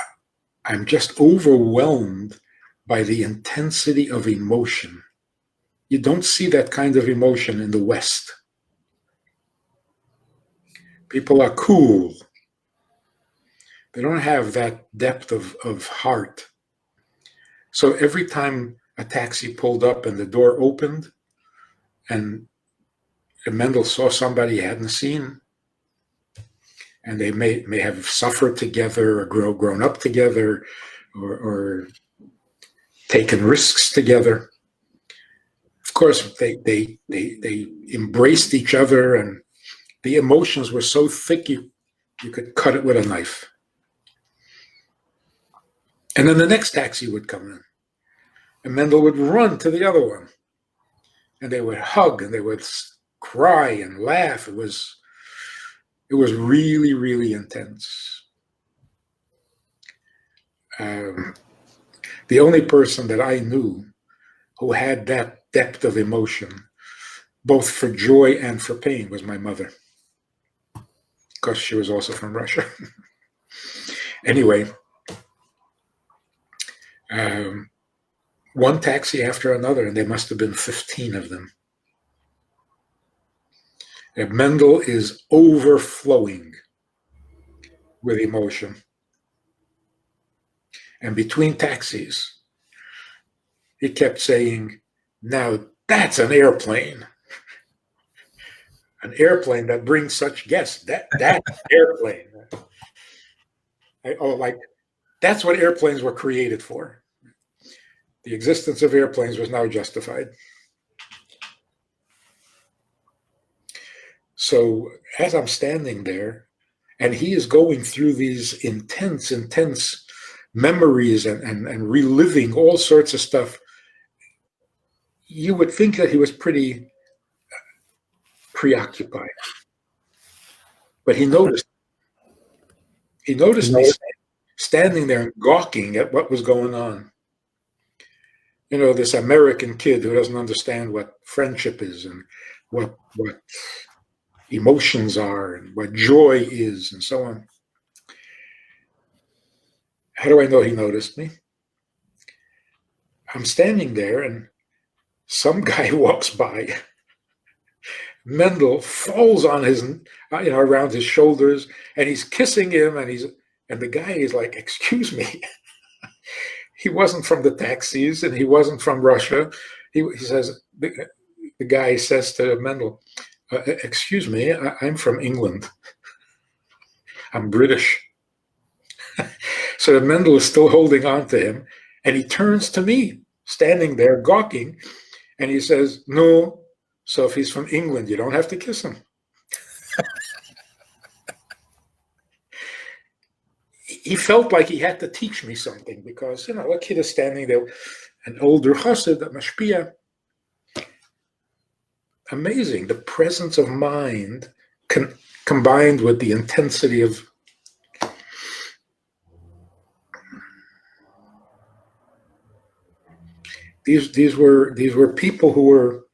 Speaker 2: I'm just overwhelmed by the intensity of emotion. You don't see that kind of emotion in the West. People are cool. They don't have that depth of heart. So every time a taxi pulled up and the door opened and Mendel saw somebody he hadn't seen, and they may have suffered together or grown up together or taken risks together. Of course, they embraced each other, and the emotions were so thick you could cut it with a knife. And then the next taxi would come in, and Mendel would run to the other one, and they would hug, and they would cry and laugh. It was really, really intense. The only person that I knew who had that depth of emotion, both for joy and for pain, was my mother, because she was also from Russia. Anyway, one taxi after another, and there must have been 15 of them. And Mendel is overflowing with emotion. And between taxis, he kept saying, "Now that's an airplane. An airplane that brings such guests. That's airplane." That's what airplanes were created for. The existence of airplanes was now justified. So as I'm standing there, and he is going through these intense memories and reliving all sorts of stuff, you would think that he was pretty preoccupied. But he noticed me standing there and gawking at what was going on. This American kid who doesn't understand what friendship is and what emotions are and what joy is and so on. How do I know he noticed me? I'm standing there and some guy walks by. Mendel falls on his, around his shoulders, and he's kissing him, and the guy is like, "Excuse me." He wasn't from the taxis, and he wasn't from Russia. He says, the guy says to Mendel, "Excuse me, I'm from England. I'm British." So the Mendel is still holding on to him, and he turns to me, standing there gawking, and he says, "No, so if he's from England, you don't have to kiss him." He felt like he had to teach me something because, a kid is standing there, an older chassid, a mashpia. Amazing, the presence of mind combined with the intensity of. These were people who were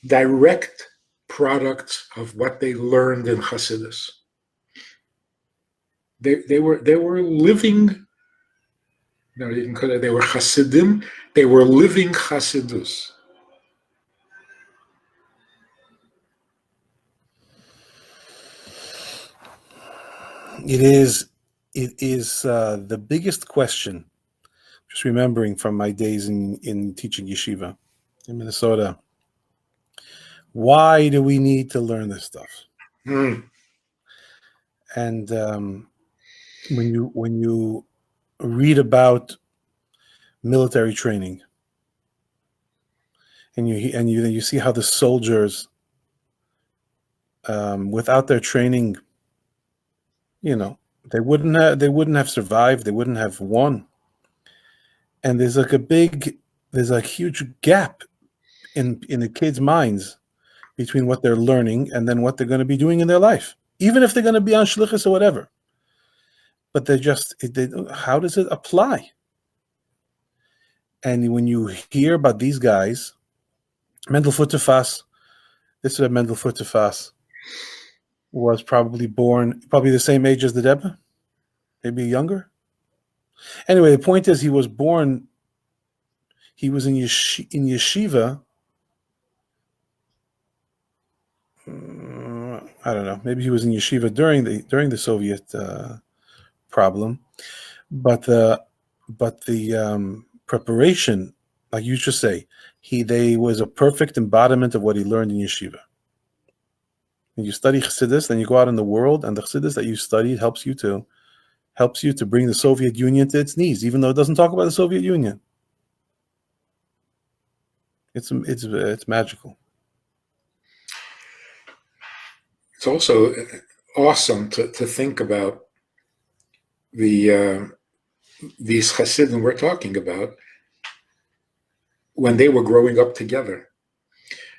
Speaker 2: direct products of what they learned in Hasidus. They were living. No, they were Chassidim. They were living Chassidus.
Speaker 1: It is the biggest question. Just remembering from my days in teaching yeshiva in Minnesota, why do we need to learn this stuff? And when you read about military training, and you see how the soldiers, without their training, they wouldn't have survived. They wouldn't have won. And there's a huge gap in the kids' minds between what they're learning and then what they're going to be doing in their life, even if they're going to be on shlichus or whatever. But how does it apply? And when you hear about these guys, Mendel Futerfas, this is a Mendel Futerfas, was probably the same age as the Rebbe, maybe younger. Anyway, the point is he was in yeshiva. I don't know. Maybe he was in yeshiva during the Soviet problem, but the preparation, like you just say, they was a perfect embodiment of what he learned in yeshiva. When you study Chassidus, then you go out in the world, and the Chassidus that you studied helps you to bring the Soviet Union to its knees, even though it doesn't talk about the Soviet Union. It's magical.
Speaker 2: It's also awesome to think about these Hasidim we're talking about when they were growing up together.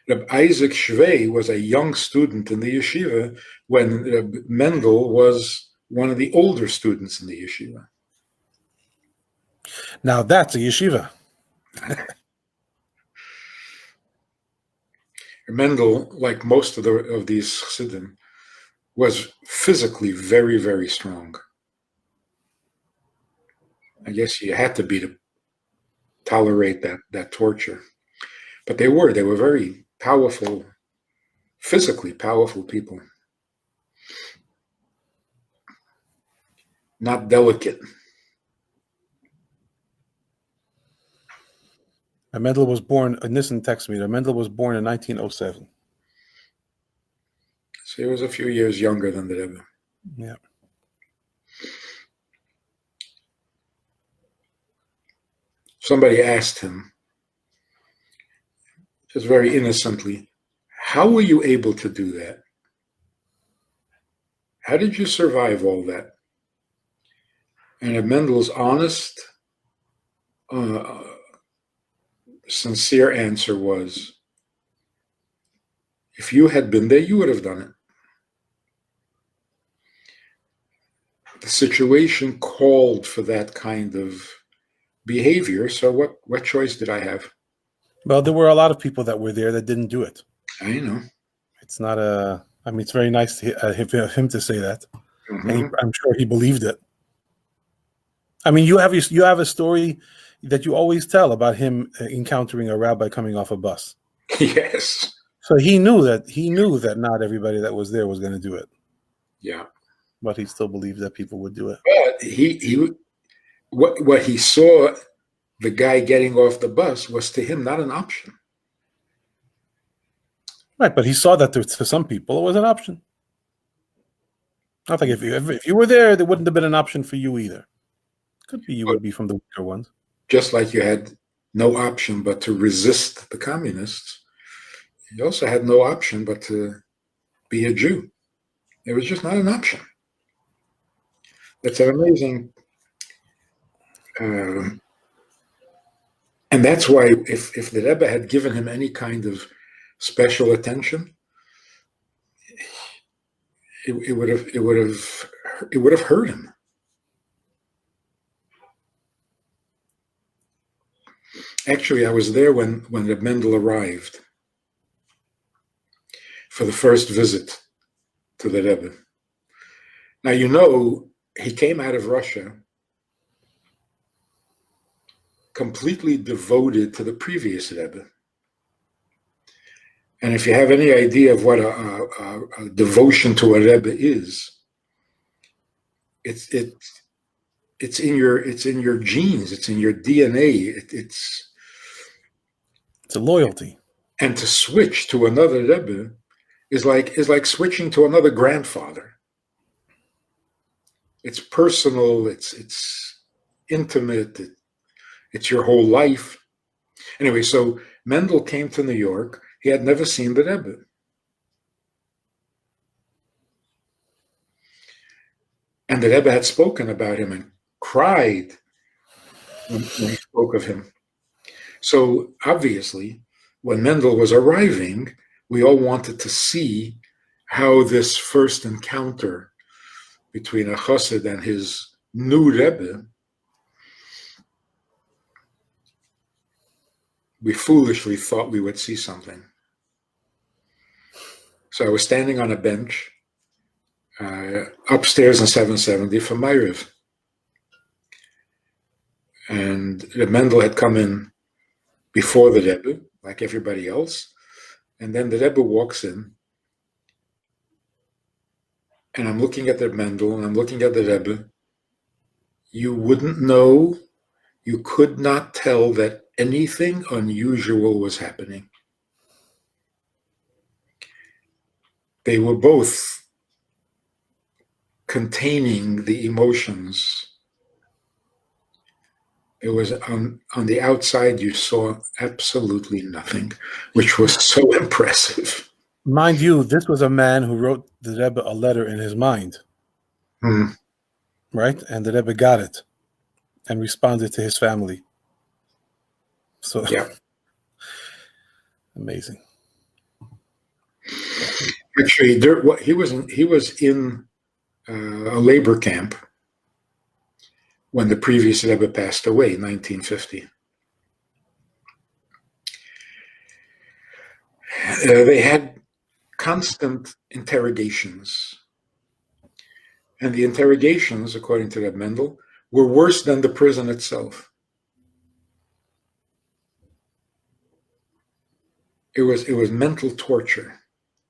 Speaker 2: Reb Isaac Shvei was a young student in the yeshiva when Reb Mendel was one of the older students in the yeshiva.
Speaker 1: Now that's a yeshiva.
Speaker 2: Mendel, like most of these Chassidim, was physically very, very strong. I guess you had to be to tolerate that torture. But they were very powerful, physically powerful people. Not delicate.
Speaker 1: Mendel was born, Nissen texted me, Mendel was born in 1907.
Speaker 2: So he was a few years younger than the Rebbe.
Speaker 1: Yeah.
Speaker 2: Somebody asked him, just very innocently, how were you able to do that? How did you survive all that? And Mendel's honest, sincere answer was, if you had been there, you would have done it. The situation called for that kind of behavior, so what choice did I have?
Speaker 1: Well, there were a lot of people that were there that didn't do it.
Speaker 2: I know.
Speaker 1: It's not it's very nice of him to say that.
Speaker 2: Mm-hmm.
Speaker 1: And I'm sure he believed it. I mean, you have a story that you always tell about him encountering a rabbi coming off a bus.
Speaker 2: Yes.
Speaker 1: So he knew that not everybody that was there was going to do it.
Speaker 2: Yeah.
Speaker 1: But he still believed that people would do it.
Speaker 2: But what he saw the guy getting off the bus was to him not an option.
Speaker 1: Right, but he saw that to some people it was an option. I think if you were there, there wouldn't have been an option for you either. Could be you would be from the weaker ones.
Speaker 2: Just like you had no option but to resist the communists, you also had no option but to be a Jew. It was just not an option. It's an amazing, and that's why if the Rebbe had given him any kind of special attention, it would have hurt him. Actually, I was there when Reb Mendel arrived for the first visit to the Rebbe. Now, you know, he came out of Russia completely devoted to the previous Rebbe. And if you have any idea of what a devotion to a Rebbe is, it's in your genes, it's in your DNA. It's
Speaker 1: a loyalty.
Speaker 2: And to switch to another Rebbe is like switching to another grandfather. It's personal. It's intimate. It's your whole life. Anyway, so Mendel came to New York. He had never seen the Rebbe. And the Rebbe had spoken about him and cried when he spoke of him. So obviously, when Mendel was arriving, we all wanted to see how this first encounter between a chassid and his new Rebbe, we foolishly thought we would see something. So I was standing on a bench upstairs in 770 for Ma'ariv. And Reb Mendel had come in before the Rebbe, like everybody else. And then the Rebbe walks in. And I'm looking at Reb Mendel and I'm looking at the Rebbe. You wouldn't know, you could not tell that anything unusual was happening. They were both containing the emotions. It was on the outside, you saw absolutely nothing, which was so impressive.
Speaker 1: Mind you, this was a man who wrote the Rebbe a letter in his mind. Right? And the Rebbe got it and responded to his family. So,
Speaker 2: yeah.
Speaker 1: Amazing.
Speaker 2: Actually, he was in a labor camp when the previous Rebbe passed away in 1950. They had constant interrogations. And the interrogations, according to Reb Mendel, were worse than the prison itself. It was mental torture,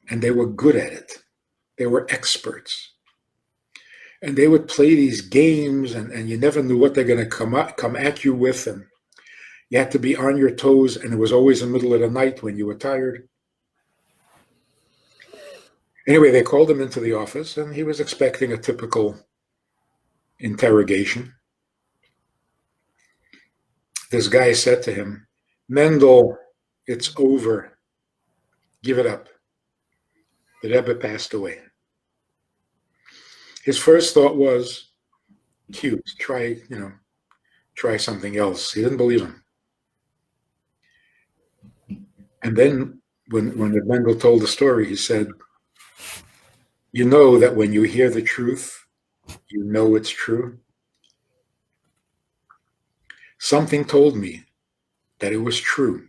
Speaker 2: and they were good at it. They were experts. And they would play these games, and you never knew what they're going to come at you with, and you had to be on your toes, and it was always in the middle of the night when you were tired. Anyway, they called him into the office, and he was expecting a typical interrogation. This guy said to him, "Mendel, it's over. Give it up. The Rebbe passed away." His first thought was, cute, try something else. He didn't believe him. And then when Mendel told the story, he said, "You know that when you hear the truth, you know it's true. Something told me that it was true.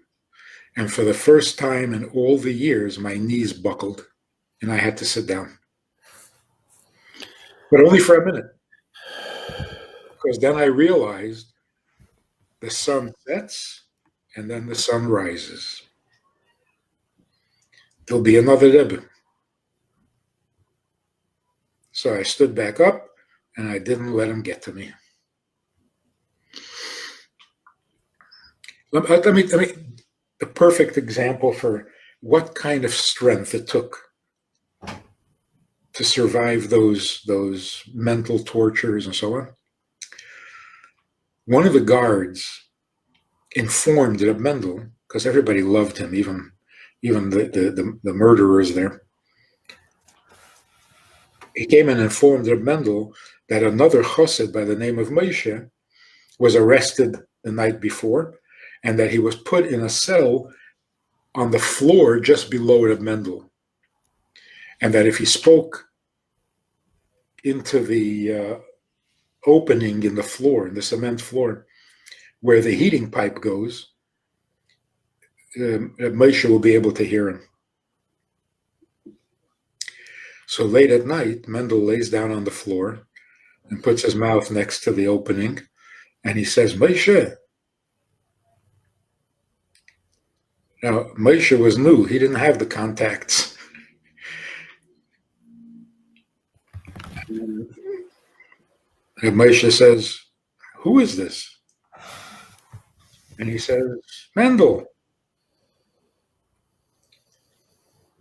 Speaker 2: And for the first time in all the years, my knees buckled and I had to sit down. But only for a minute. Because then I realized the sun sets and then the sun rises. There'll be another Rebbe." So I stood back up and I didn't let him get to me. Let me the perfect example for what kind of strength it took to survive those mental tortures and so on. One of the guards informed Reb Mendel, because everybody loved him, even the murderers there. He came and informed Reb Mendel that another chassid by the name of Moshe was arrested the night before, and that he was put in a cell on the floor just below Reb Mendel, and that if he spoke into the opening in the floor, in the cement floor, where the heating pipe goes, Moshe will be able to hear him. So late at night, Mendel lays down on the floor and puts his mouth next to the opening, and he says, Moshe. Now, Moshe was new. He didn't have the contacts. And Moshe says, who is this? And he says, Mendel.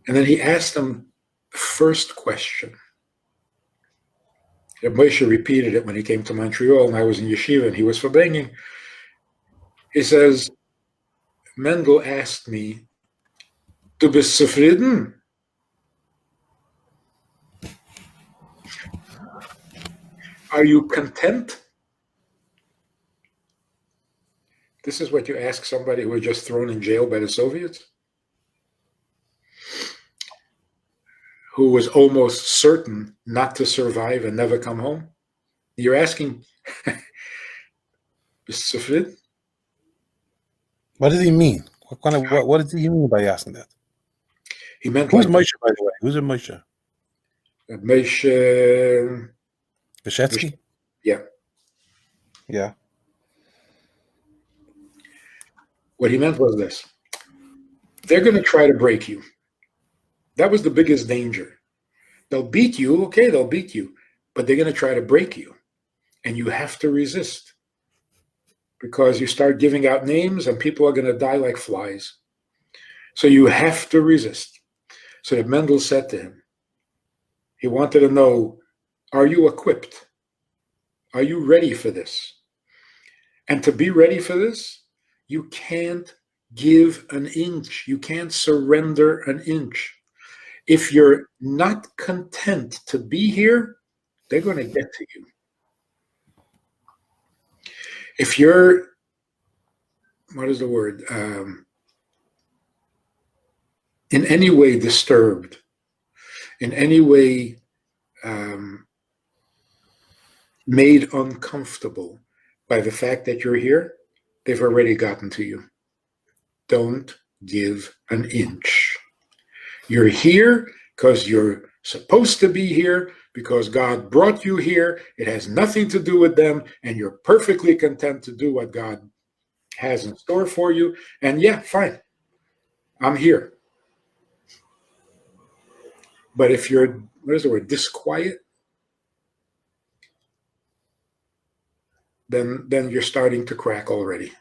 Speaker 2: And then he asked him the first question. Moshe repeated it when he came to Montreal, and I was in yeshiva, and he was verbringing. He says, Mendel asked me, Du bist zufrieden? Are you content? This is what you ask somebody who was just thrown in jail by the Soviets, who was almost certain not to survive and never come home. You're asking, Bist zufrieden?
Speaker 1: What did he mean? What did he mean by asking that?
Speaker 2: He meant
Speaker 1: Who's
Speaker 2: like
Speaker 1: Moshe, by the way? Who's a Moshe?
Speaker 2: Moshe.
Speaker 1: Beshetsky?
Speaker 2: Yeah.
Speaker 1: Yeah.
Speaker 2: What he meant was this. They're going to try to break you. That was the biggest danger. They'll beat you. Okay, they'll beat you. But they're going to try to break you. And you have to resist. Because you start giving out names and people are going to die like flies. So you have to resist. So that Mendel said to him, he wanted to know, are you equipped? Are you ready for this? And to be ready for this, you can't give an inch. You can't surrender an inch. If you're not content to be here, they're going to get to you. If you're, what is the word? In any way disturbed, in any way made uncomfortable by the fact that you're here, they've already gotten to you. Don't give an inch. You're here because you're supposed to be here, because God brought you here. It has nothing to do with them, and you're perfectly content to do what God has in store for you. And yeah, fine. I'm here. But if you're, what is the word, disquiet, then you're starting to crack already.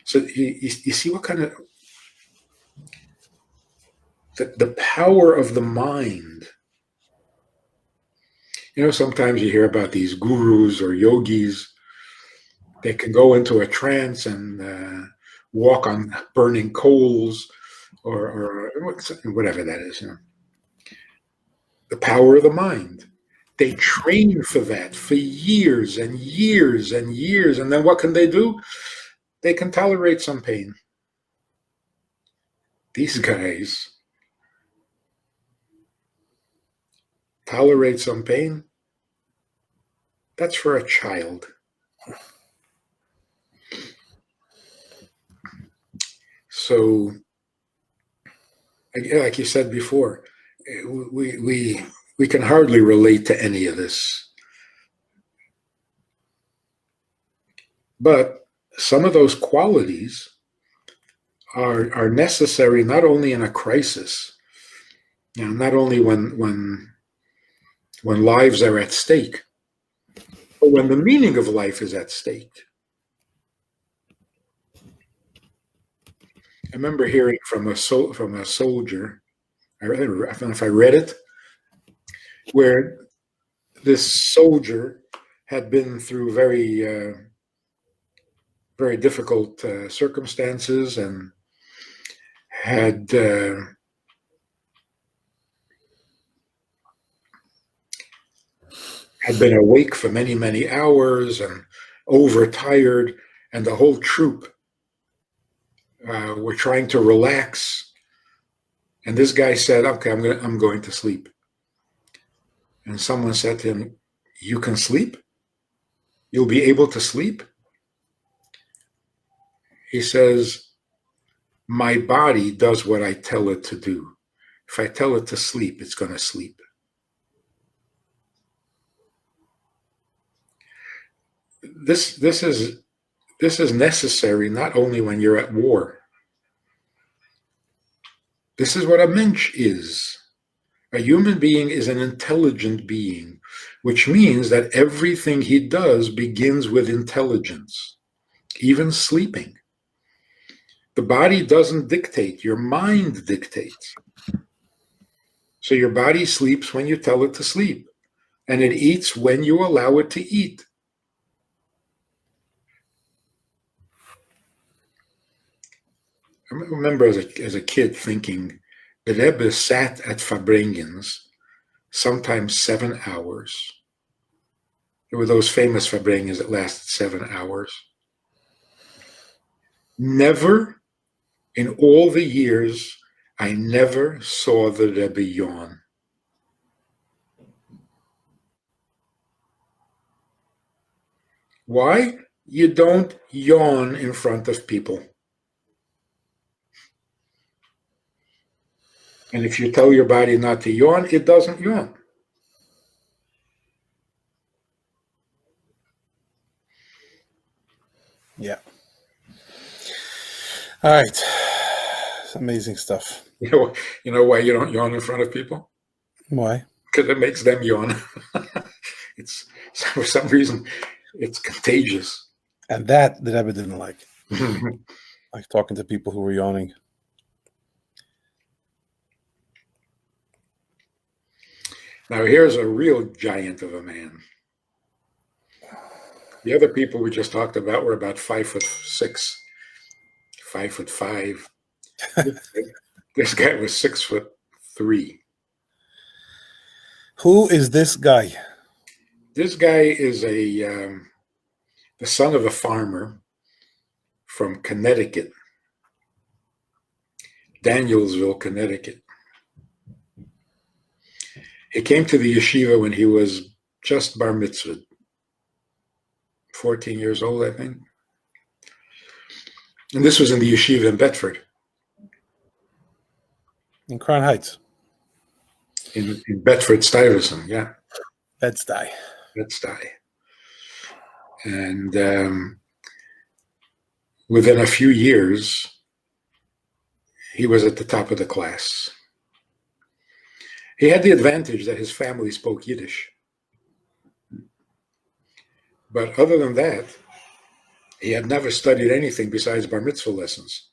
Speaker 2: So you see what kind of, the power of the mind. You know, sometimes you hear about these gurus or yogis. They can go into a trance and walk on burning coals or whatever that is. You know. The power of the mind. They train for that for years and years and years. And then what can they do? They can tolerate some pain. These guys tolerate some pain. That's for a child. So, like you said before, we can hardly relate to any of this. But some of those qualities are necessary not only in a crisis, you know, not only when lives are at stake, but when the meaning of life is at stake. I remember hearing from a soldier. I don't know if I read it. where this soldier had been through very difficult circumstances and had had been awake for many, many hours and overtired, and the whole troop were trying to relax. And this guy said, "Okay, I'm going to sleep." And someone said to him, "You can sleep? You'll be able to sleep?" He says, "My body does what I tell it to do. If I tell it to sleep, it's going to sleep." This is necessary not only when you're at war. This is what a mensch is. A human being is an intelligent being, which means that everything he does begins with intelligence, even sleeping. The body doesn't dictate, your mind dictates. So your body sleeps when you tell it to sleep, and it eats when you allow it to eat. I remember as a kid thinking, the Rebbe sat at Fabrengens sometimes 7 hours. There were those famous Fabrengens that lasted 7 hours. Never in all the years, I never saw the Rebbe yawn. Why? You don't yawn in front of people. And if you tell your body not to yawn, it doesn't yawn.
Speaker 1: Yeah. All right. It's amazing stuff.
Speaker 2: You know why you don't yawn in front of people?
Speaker 1: Why?
Speaker 2: Because it makes them yawn. It's for some reason it's contagious.
Speaker 1: And that the Rebbe didn't like. Like talking to people who were yawning.
Speaker 2: Now here's a real giant of a man. The other people we just talked about were about 5'6", 5'5". This guy was 6'3".
Speaker 1: Who is this guy?
Speaker 2: This guy is the son of a farmer from Connecticut, Danielsville, Connecticut. He came to the yeshiva when he was just bar mitzvah, 14 years old, I think. And this was in the yeshiva in Bedford.
Speaker 1: In Crown Heights.
Speaker 2: In Bedford Stuyvesant, yeah.
Speaker 1: Bed-Stuy.
Speaker 2: Bed-Stuy. And within a few years, he was at the top of the class. He had the advantage that his family spoke Yiddish. But other than that, he had never studied anything besides bar mitzvah lessons,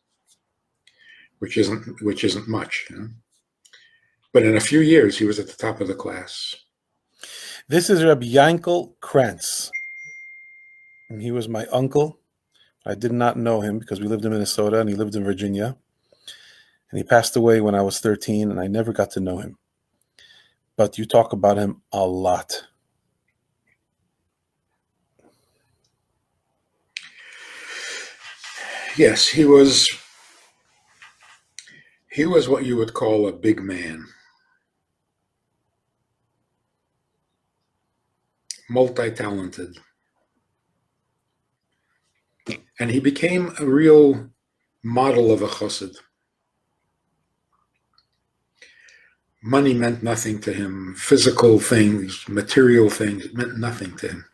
Speaker 2: which isn't much. You know? But in a few years, he was at the top of the class.
Speaker 1: This is Rabbi Yankel Krantz. And he was my uncle. I did not know him because we lived in Minnesota and he lived in Virginia. And he passed away when I was 13 and I never got to know him. But you talk about him a lot.
Speaker 2: Yes, he was what you would call a big man. Multi-talented. And he became a real model of a chassid. Money meant nothing to him. Physical things, material things, it meant nothing to him.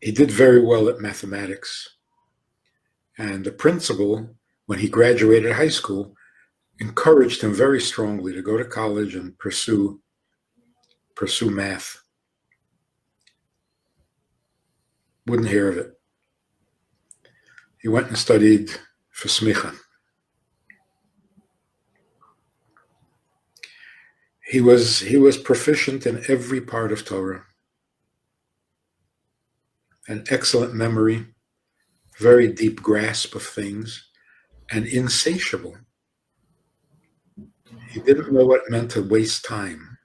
Speaker 2: He did very well at mathematics. And the principal, when he graduated high school, encouraged him very strongly to go to college and pursue math. Wouldn't hear of it. He went and studied for smicha. He was proficient in every part of Torah, an excellent memory, very deep grasp of things, and insatiable. He didn't know what it meant to waste time.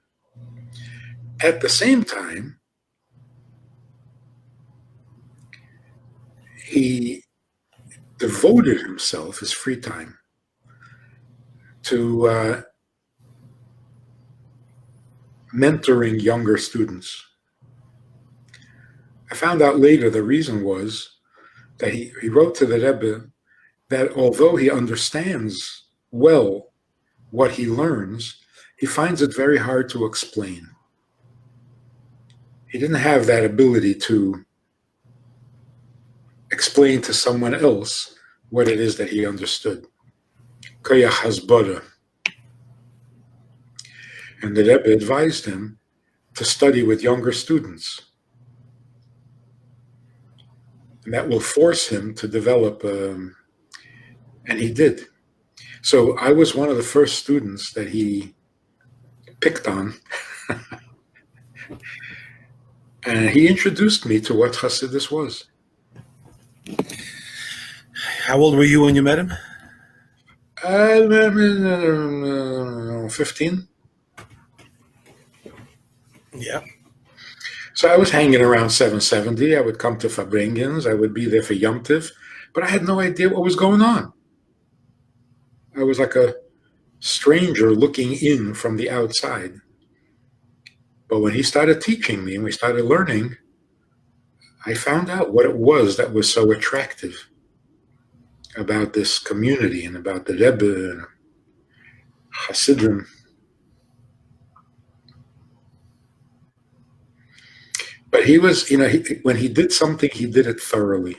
Speaker 2: At the same time, he devoted himself, his free time, to mentoring younger students. I found out later the reason was that he wrote to the Rebbe that although he understands well what he learns, he finds it very hard to explain. He didn't have that ability to explain to someone else what it is that he understood. Koyach hasbara. And the Rebbe advised him to study with younger students. And that will force him to develop, and he did. So I was one of the first students that he picked on. And he introduced me to what Chassidus was.
Speaker 1: How old were you when you met him?
Speaker 2: 15.
Speaker 1: Yeah.
Speaker 2: So I was hanging around 770. I would come to Fabrengens. I would be there for Yom Tiv, but I had no idea what was going on. I was like a stranger looking in from the outside. But when he started teaching me and we started learning, I found out what it was that was so attractive about this community and about the Rebbe and Chassidim. But he was, when he did something, he did it thoroughly.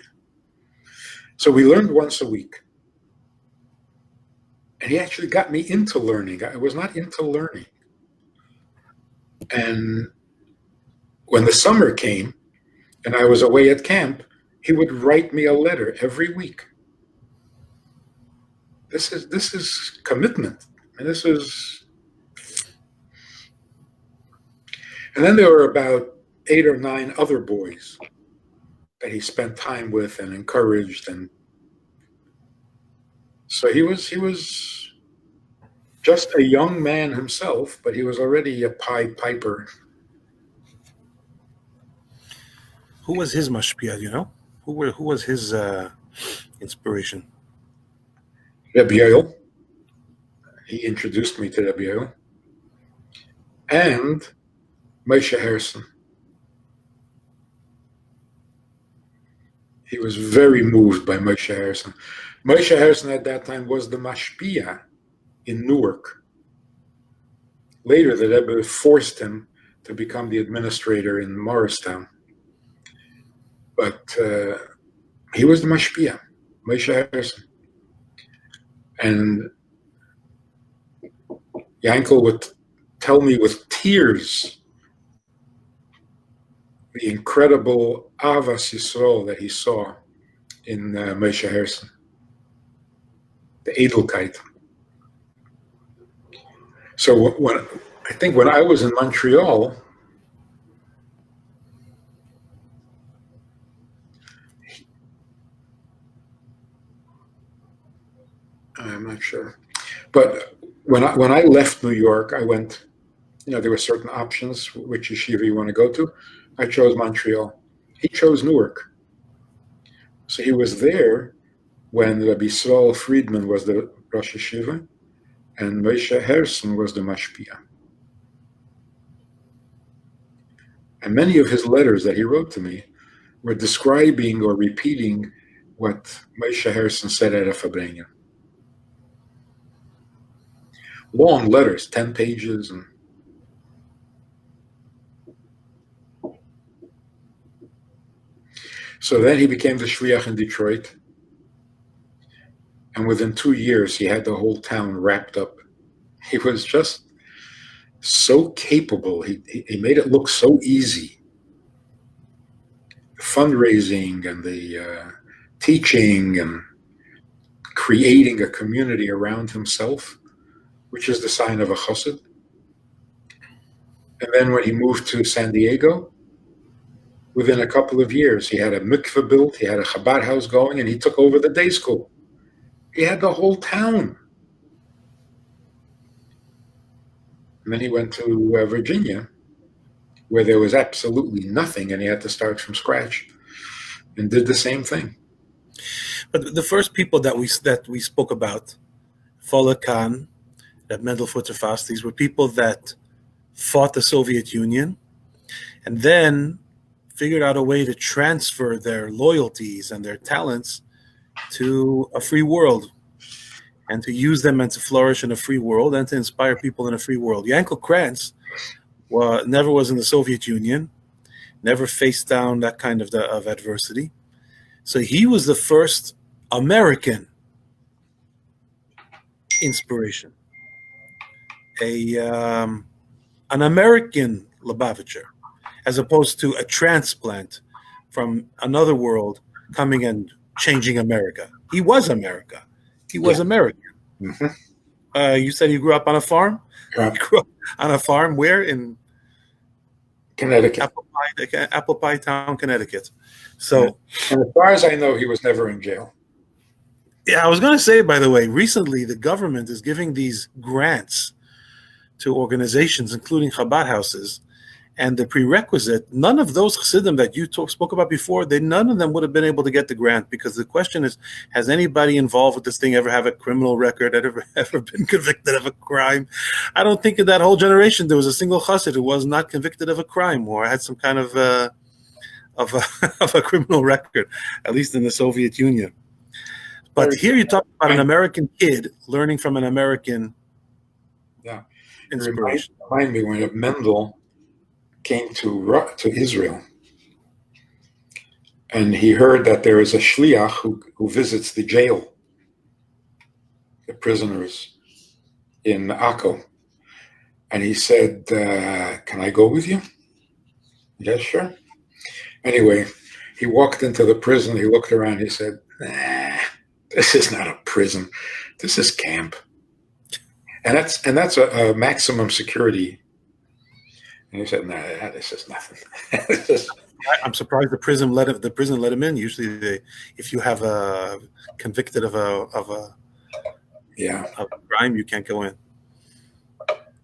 Speaker 2: So we learned once a week. And he actually got me into learning. I was not into learning. And when the summer came and I was away at camp, he would write me a letter every week. This is commitment. And this is. And then there were about 8 or 9 other boys that he spent time with and encouraged, and so he was just a young man himself, but he was already a Pied Piper.
Speaker 1: Who was his mashpia? Who was his inspiration?
Speaker 2: Rebbe Yoel. He introduced me to Rebbe Yoel. And Moshe Harrison. He was very moved by Moshe Harrison. Moshe Harrison at that time was the mashpia in Newark. Later, the Rebbe forced him to become the administrator in Morristown. But he was the mashpia, Moshe Harrison. And Yankel would tell me with tears the incredible Avas Yisrael that he saw in Moshe Harrison, the Edelkeit. So when I was in Montreal, I'm not sure, but when I left New York, I went. There were certain options, which yeshiva you want to go to. I chose Montreal. He chose Newark. So he was there when Rabbi Yisrael Friedman was the Rosh Yeshiva, and Moshe Harrison was the mashpia. And many of his letters that he wrote to me were describing or repeating what Moshe Harrison said at Fabrengen. Long letters, 10 pages. So then he became the shliach in Detroit. And within 2 years, he had the whole town wrapped up. He was just so capable. He made it look so easy. The fundraising and the teaching and creating a community around himself, which is the sign of a chassid. And then when he moved to San Diego, within a couple of years, he had a mikveh built, he had a Chabad house going, and he took over the day school. He had the whole town. And then he went to Virginia, where there was absolutely nothing, and he had to start from scratch, and did the same thing.
Speaker 1: But the first people that we spoke about, Fola Khan, that Mendel Futterfast, these were people that fought the Soviet Union and then figured out a way to transfer their loyalties and their talents to a free world, and to use them and to flourish in a free world and to inspire people in a free world. Yankel Krantz never was in the Soviet Union, never faced down that kind of adversity. So he was the first American inspiration, an American Lubavitcher, as opposed to a transplant from another world coming and changing America. He was America. He was American.
Speaker 2: Mm-hmm.
Speaker 1: You said he grew up on a farm?
Speaker 2: Yeah.
Speaker 1: He grew up on a farm where? In
Speaker 2: Connecticut.
Speaker 1: Apple Pie Town, Connecticut. So,
Speaker 2: and as far as I know, he was never in jail.
Speaker 1: Yeah, I was going to say, by the way, recently the government is giving these grants to organizations, including Chabad houses, and the prerequisite, none of those Chassidim that you spoke about before, none of them would have been able to get the grant, because the question is, has anybody involved with this thing ever have a criminal record, ever been convicted of a crime? I don't think in that whole generation there was a single Chassid who was not convicted of a crime or had some kind of a criminal record, at least in the Soviet Union. But here you talk about an American kid learning from an American inspiration.
Speaker 2: Remind me when Mendel came to Israel, and he heard that there is a shliach who visits the jail, the prisoners in Akko, and he said, "Can I go with you?" Yes, sure. Anyway, he walked into the prison. He looked around. He said, "Nah, this is not a prison. This is camp." And that's a maximum security. And he said, "Nah, this is nothing."
Speaker 1: I'm surprised the prison let him in. Usually, if you have a convicted of a crime, you can't go in.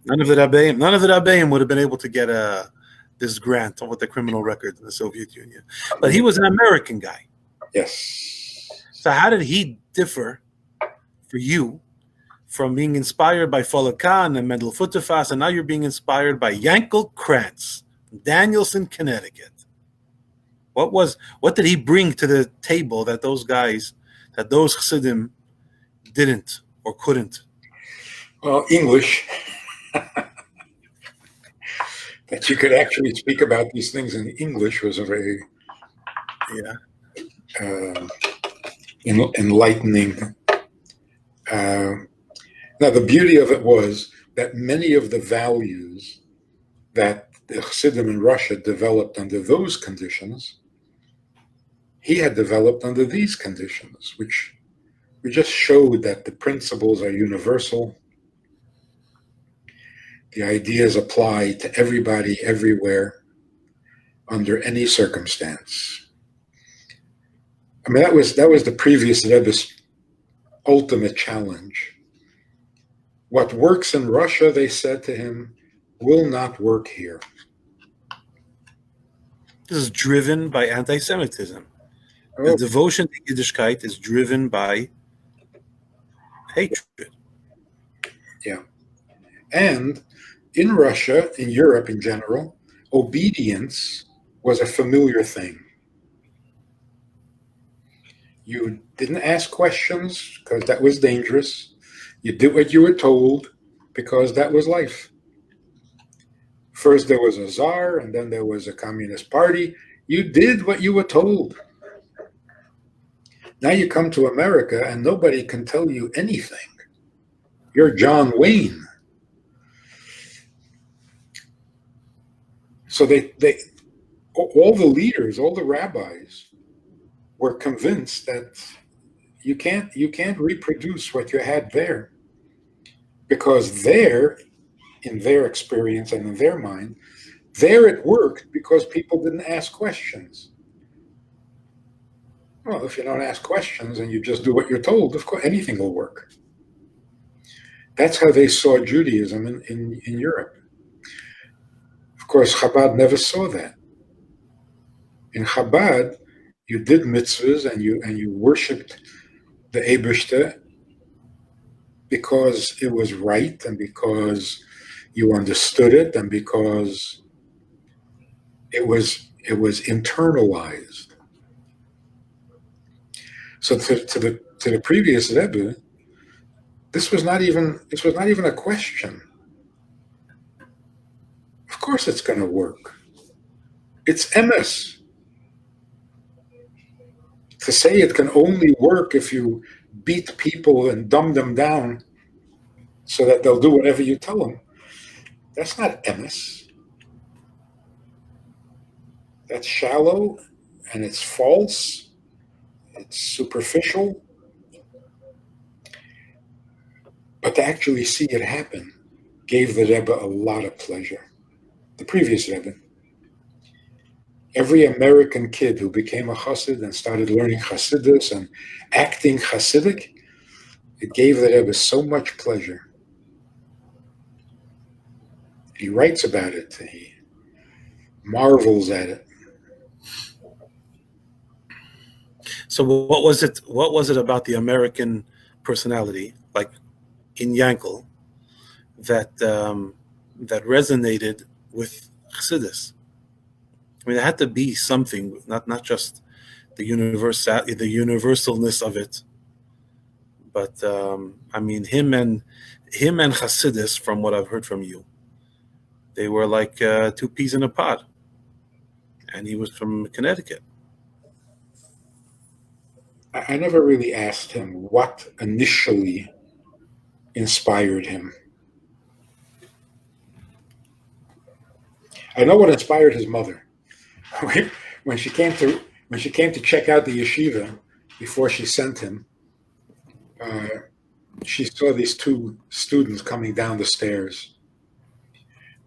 Speaker 1: None of the Rabbeim would have been able to get this grant with the criminal record in the Soviet Union. But he was an American guy.
Speaker 2: Yes.
Speaker 1: So how did he differ for you from being inspired by Fola Khan and Mendel Futterfast, and now you're being inspired by Yankel Krantz, Danielson, Connecticut? What did he bring to the table that those Chassidim didn't or couldn't?
Speaker 2: Well, English. That you could actually speak about these things in English was a very enlightening. Now, the beauty of it was that many of the values that the Chassidim in Russia developed under those conditions, he had developed under these conditions, which just showed that the principles are universal. The ideas apply to everybody, everywhere, under any circumstance. I mean, that was the previous Rebbe's ultimate challenge. What works in Russia, they said to him, will not work here.
Speaker 1: This is driven by anti-Semitism. The devotion to Yiddishkeit is driven by hatred.
Speaker 2: Yeah. And in Russia, in Europe in general, obedience was a familiar thing. You didn't ask questions because that was dangerous. You did what you were told because that was life. First there was a czar, and then there was a communist party. You did what you were told. Now you come to America and nobody can tell you anything. You're John Wayne. So all the leaders, all the rabbis were convinced that you can't reproduce what you had there, because there in their experience and in their mind. There it worked because people didn't ask questions. Well, if you don't ask questions and you just do what you're told, of course, anything will work. That's how they saw Judaism in Europe. Of course, Chabad never saw that. In Chabad, you did mitzvahs and you worshipped the Eibishter because it was right and because you understood it and because it was internalized. So to the previous Rebbe, this was not even a question. Of course, it's going to work. It's emes. To say it can only work if you beat people and dumb them down so that they'll do whatever you tell them, that's not emes. That's shallow and it's false. It's superficial. But to actually see it happen gave the Rebbe a lot of pleasure. The previous Rebbe. Every American kid who became a Chassid and started learning Chassidus and acting Chassidic, it gave the Rebbe so much pleasure. He writes about it. He marvels at it.
Speaker 1: So what was it? What was it about the American personality, like in Yankel, that that resonated with Chassidus? I mean, there had to be something, not just the universalness of it, but I mean, him and Chassidus, from what I've heard from you, they were like two peas in a pod, and he was from Connecticut.
Speaker 2: I never really asked him what initially inspired him. I know what inspired his mother. When she came to check out the yeshiva before she sent him, she saw these two students coming down the stairs.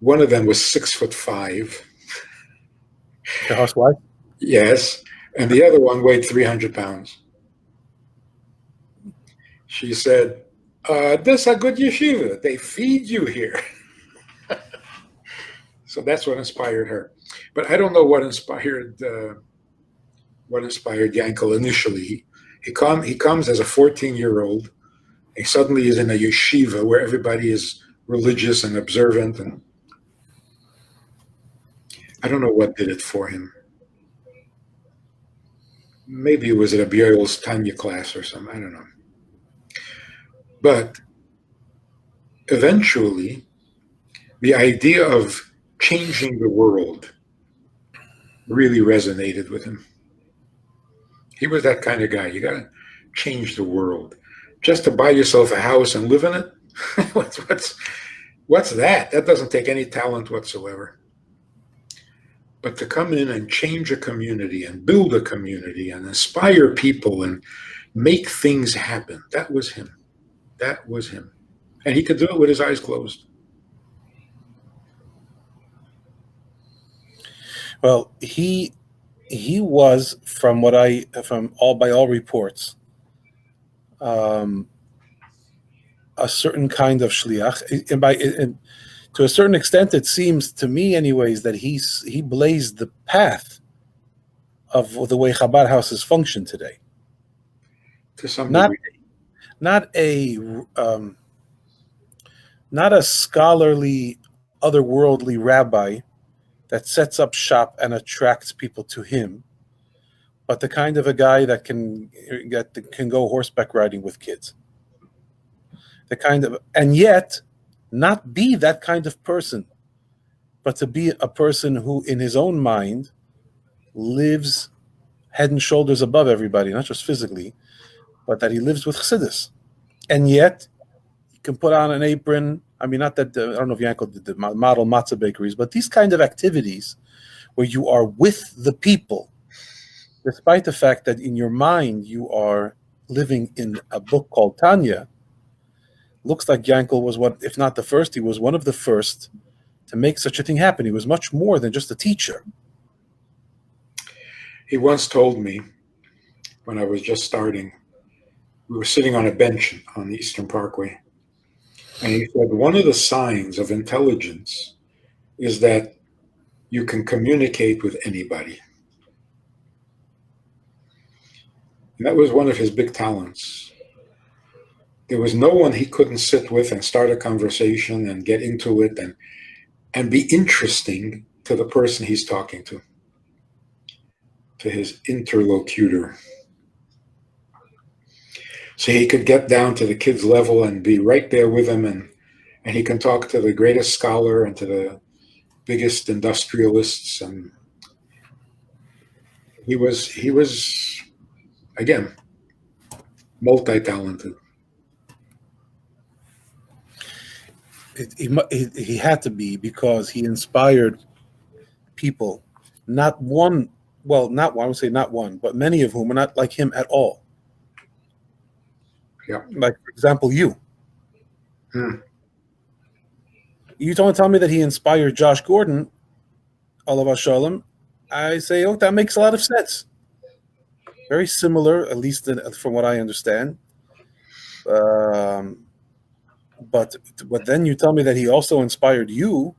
Speaker 2: One of them was 6'5".
Speaker 1: The housewife?
Speaker 2: Yes, and the other one weighed 300 pounds. She said, "This is a good yeshiva. They feed you here." So that's what inspired her. But I don't know what inspired Yankel initially. He comes as a 14-year-old. He suddenly is in a yeshiva where everybody is religious and observant, and I don't know what did it for him. Maybe it was at a Burial's Tanya class or something. I don't know. But eventually, the idea of changing the world really resonated with him. He was that kind of guy. You got to change the world. Just to buy yourself a house and live in it? What's that? That doesn't take any talent whatsoever. But to come in and change a community and build a community and inspire people and make things happen, that was him. That was him. And he could do it with his eyes closed.
Speaker 1: Well, he was, from all reports, a certain kind of shliach, and to a certain extent, it seems to me, anyways, that he blazed the path of the way Chabad houses function today.
Speaker 2: To some degree.
Speaker 1: Not a scholarly, otherworldly rabbi that sets up shop and attracts people to him, but the kind of a guy that can go horseback riding with kids. And yet not be that kind of person, but to be a person who, in his own mind, lives head and shoulders above everybody, not just physically, but that he lives with Chassidus. And yet, he can put on an apron. I mean, not that, I don't know if Yankel did the model matzah bakeries, but these kind of activities where you are with the people, despite the fact that in your mind you are living in a book called Tanya, looks like Yankel was one, if not the first, he was one of the first to make such a thing happen. He was much more than just a teacher.
Speaker 2: He once told me when I was just starting, we were sitting on a bench on the Eastern Parkway, and he said, one of the signs of intelligence is that you can communicate with anybody. And that was one of his big talents. There was no one he couldn't sit with and start a conversation and get into it and be interesting to the person he's talking to his interlocutor. So he could get down to the kid's level and be right there with him, and he can talk to the greatest scholar and to the biggest industrialists, and he was again multi-talented.
Speaker 1: He had to be, because he inspired people. Not one, well, not one, I would say not one, but many of whom are not like him at all.
Speaker 2: Yeah.
Speaker 1: Like, for example, you. You don't tell me that he inspired Josh Gordon, Olav Shalom. I say, oh, that makes a lot of sense. Very similar, at least from what I understand. But then you tell me that he also inspired you.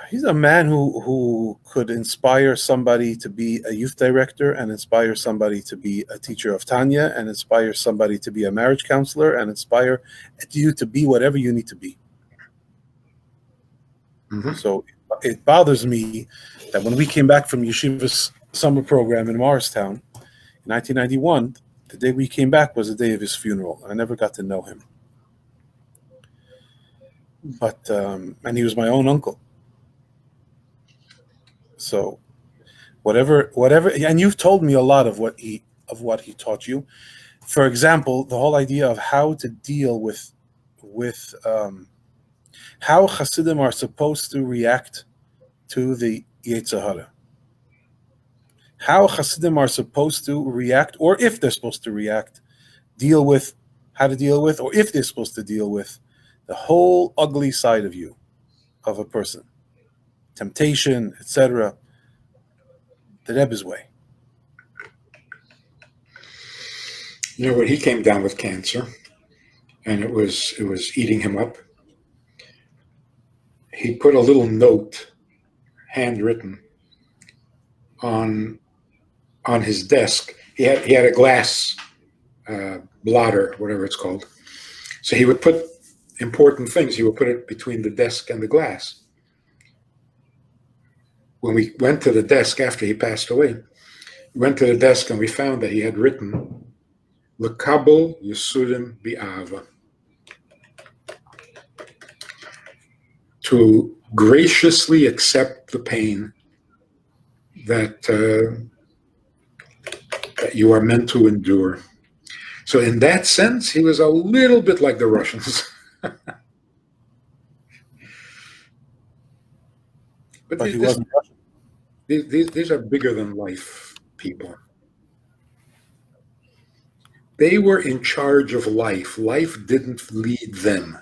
Speaker 1: He's a man who could inspire somebody to be a youth director, and inspire somebody to be a teacher of Tanya, and inspire somebody to be a marriage counselor, and inspire you to be whatever you need to be.
Speaker 2: Mm-hmm.
Speaker 1: So it bothers me that when we came back from Yeshiva's summer program in Morristown in 1991, the day we came back was the day of his funeral. I never got to know him. But and he was my own uncle. So whatever, and you've told me a lot of what he taught you. For example, the whole idea of how to deal with how Chassidim are supposed to react to the Yetzer Hara. How Chassidim are supposed to react, or if they're supposed to react, how to deal with, or if they're supposed to deal with the whole ugly side of you, of a person. Temptation, etc. The Rebbe's way.
Speaker 2: You know, when he came down with cancer, and it was eating him up, he put a little note, handwritten, on his desk. He had a glass blotter, whatever it's called. So he would put important things. He would put it between the desk and the glass. When we went to the desk after he passed away, we went to the desk and we found that he had written L'kabel Yesudim Bi'ava, to graciously accept the pain that you are meant to endure. So in that sense, he was a little bit like the Russians. But
Speaker 1: he wasn't Russian.
Speaker 2: These are bigger than life people. They were in charge of life. Life didn't lead them.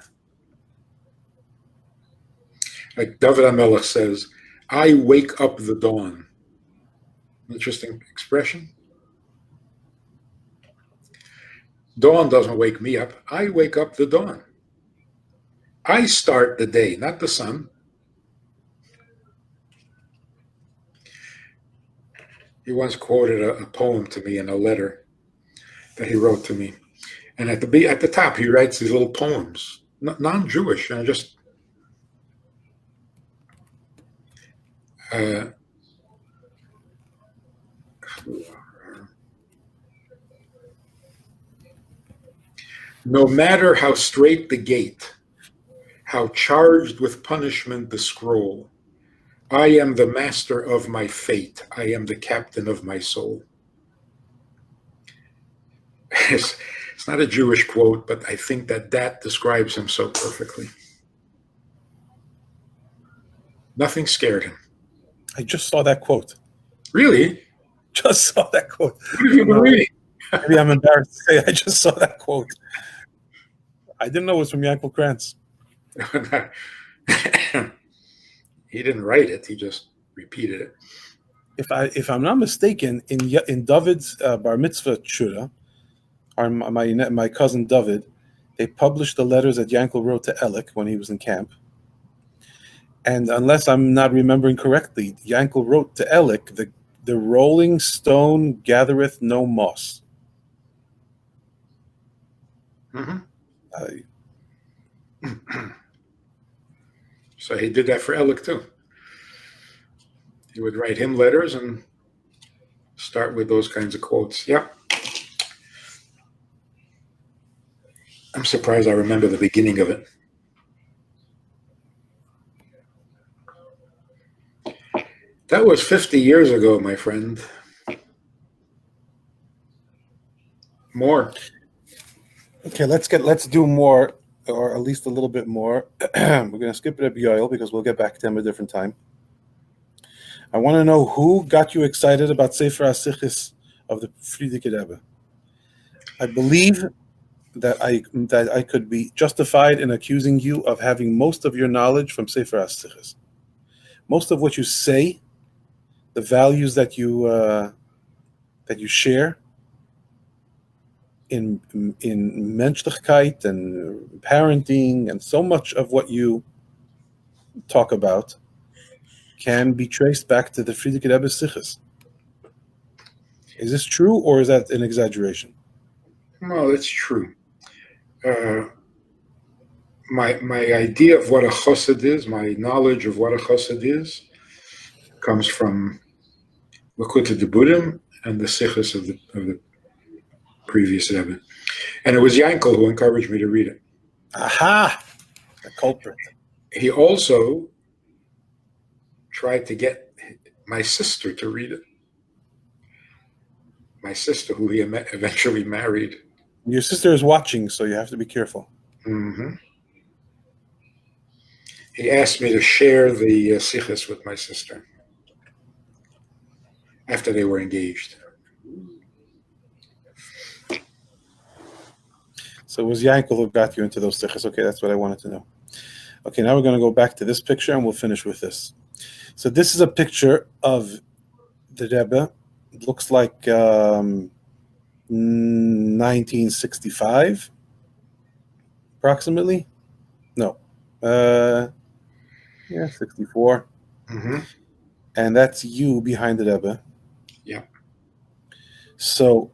Speaker 2: Like David HaMelech says, I wake up the dawn. Interesting expression. Dawn doesn't wake me up. I wake up the dawn. I start the day, not the sun. He once quoted a poem to me in a letter that he wrote to me. And at the top, he writes these little poems, non-Jewish, and just no matter how straight the gate, how charged with punishment the scroll, I am the master of my fate. I am the captain of my soul. It's not a Jewish quote, but I think that describes him so perfectly. Nothing scared him.
Speaker 1: I just saw that quote.
Speaker 2: Really?
Speaker 1: Just saw that quote.
Speaker 2: What have you been reading?
Speaker 1: Maybe I'm embarrassed to say I just saw that quote. I didn't know it was from Yankel Krantz.
Speaker 2: He didn't write it; he just repeated it.
Speaker 1: If I'm not mistaken, in David's bar mitzvah shura, my cousin David, they published the letters that Yankel wrote to Elik when he was in camp. And unless I'm not remembering correctly, Yankel wrote to Elik, the rolling stone gathereth no moss.
Speaker 2: Mm-hmm. So he did that for Elik too. He would write him letters and start with those kinds of quotes. Yeah. I'm surprised I remember the beginning of it. That was 50 years ago, my friend. More.
Speaker 1: Okay, let's do more, or at least a little bit more. We're going to skip it at Yoel because we'll get back to him a different time. I want to know who got you excited about Sefer HaSichos of the Frierdiker Rebbe. I believe that I could be justified in accusing you of having most of your knowledge from Sefer HaSichos. Most of what you say, the values that you share in menschlichkeit and parenting, and so much of what you talk about can be traced back to the Frierdiker Rebbe's Sichos. Is this true, or is that an exaggeration?
Speaker 2: No, that's true. My idea of what a chassid is, my knowledge of what a chassid is, comes from Likutei Diburim and the Sichos of the previous Rebbe. And it was Yankel who encouraged me to read it.
Speaker 1: Aha! The culprit.
Speaker 2: He also tried to get my sister to read it. My sister, who he eventually married.
Speaker 1: Your sister is watching, so you have to be careful.
Speaker 2: Mm-hmm. He asked me to share the Sichos with my sister after they were engaged.
Speaker 1: So it was Yankel who got you into those Sichos. Okay, that's what I wanted to know. Okay, now we're going to go back to this picture, and we'll finish with this. So this is a picture of the Rebbe. It looks like 1965, approximately. No. 64.
Speaker 2: Mm-hmm.
Speaker 1: And that's you behind the Rebbe.
Speaker 2: Yeah.
Speaker 1: So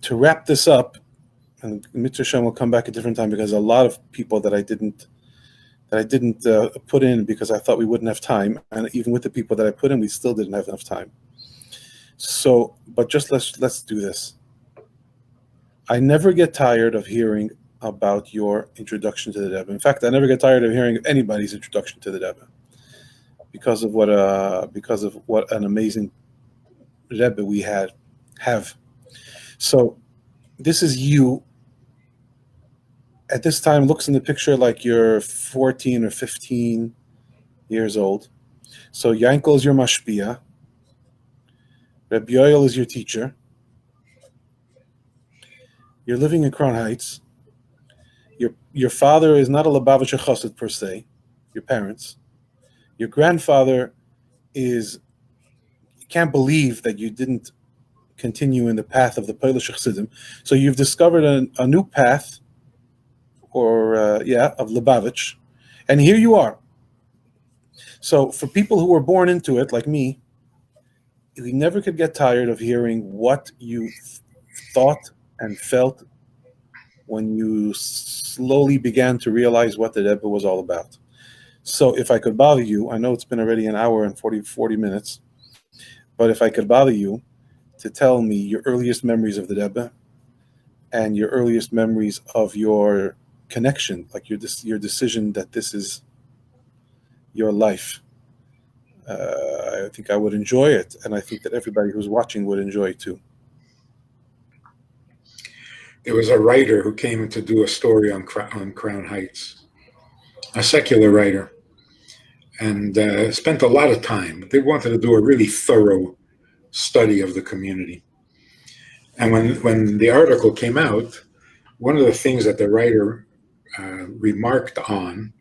Speaker 1: to wrap this up, and Mitzvah Shem will come back a different time because a lot of people that I didn't put in because I thought we wouldn't have time, and even with the people that I put in, we still didn't have enough time. So, but just let's do this. I never get tired of hearing about your introduction to the Rebbe. In fact, I never get tired of hearing anybody's introduction to the Rebbe because of what an amazing Rebbe we have. So, this is you. At this time, looks in the picture like you're 14 or 15 years old. So Yankel is your mashpia. Reb Yoel is your teacher. You're living in Crown Heights. Your father is not a Lubavitcher Chassid per se, your parents. Your grandfather can't believe that you didn't continue in the path of the Polish Chassidim. So you've discovered a new path, of Lubavitch, and here you are. So for people who were born into it, like me, we never could get tired of hearing what you thought and felt when you slowly began to realize what the Rebbe was all about. So if I could bother you, I know it's been already an hour and 40 minutes, but if I could bother you to tell me your earliest memories of the Rebbe and your earliest memories of your connection, like your decision that this is your life, I think I would enjoy it, and I think that everybody who's watching would enjoy it too.
Speaker 2: There was a writer who came to do a story on Crown Heights, a secular writer, and spent a lot of time. They wanted to do a really thorough study of the community. And when the article came out, one of the things that the writer remarked on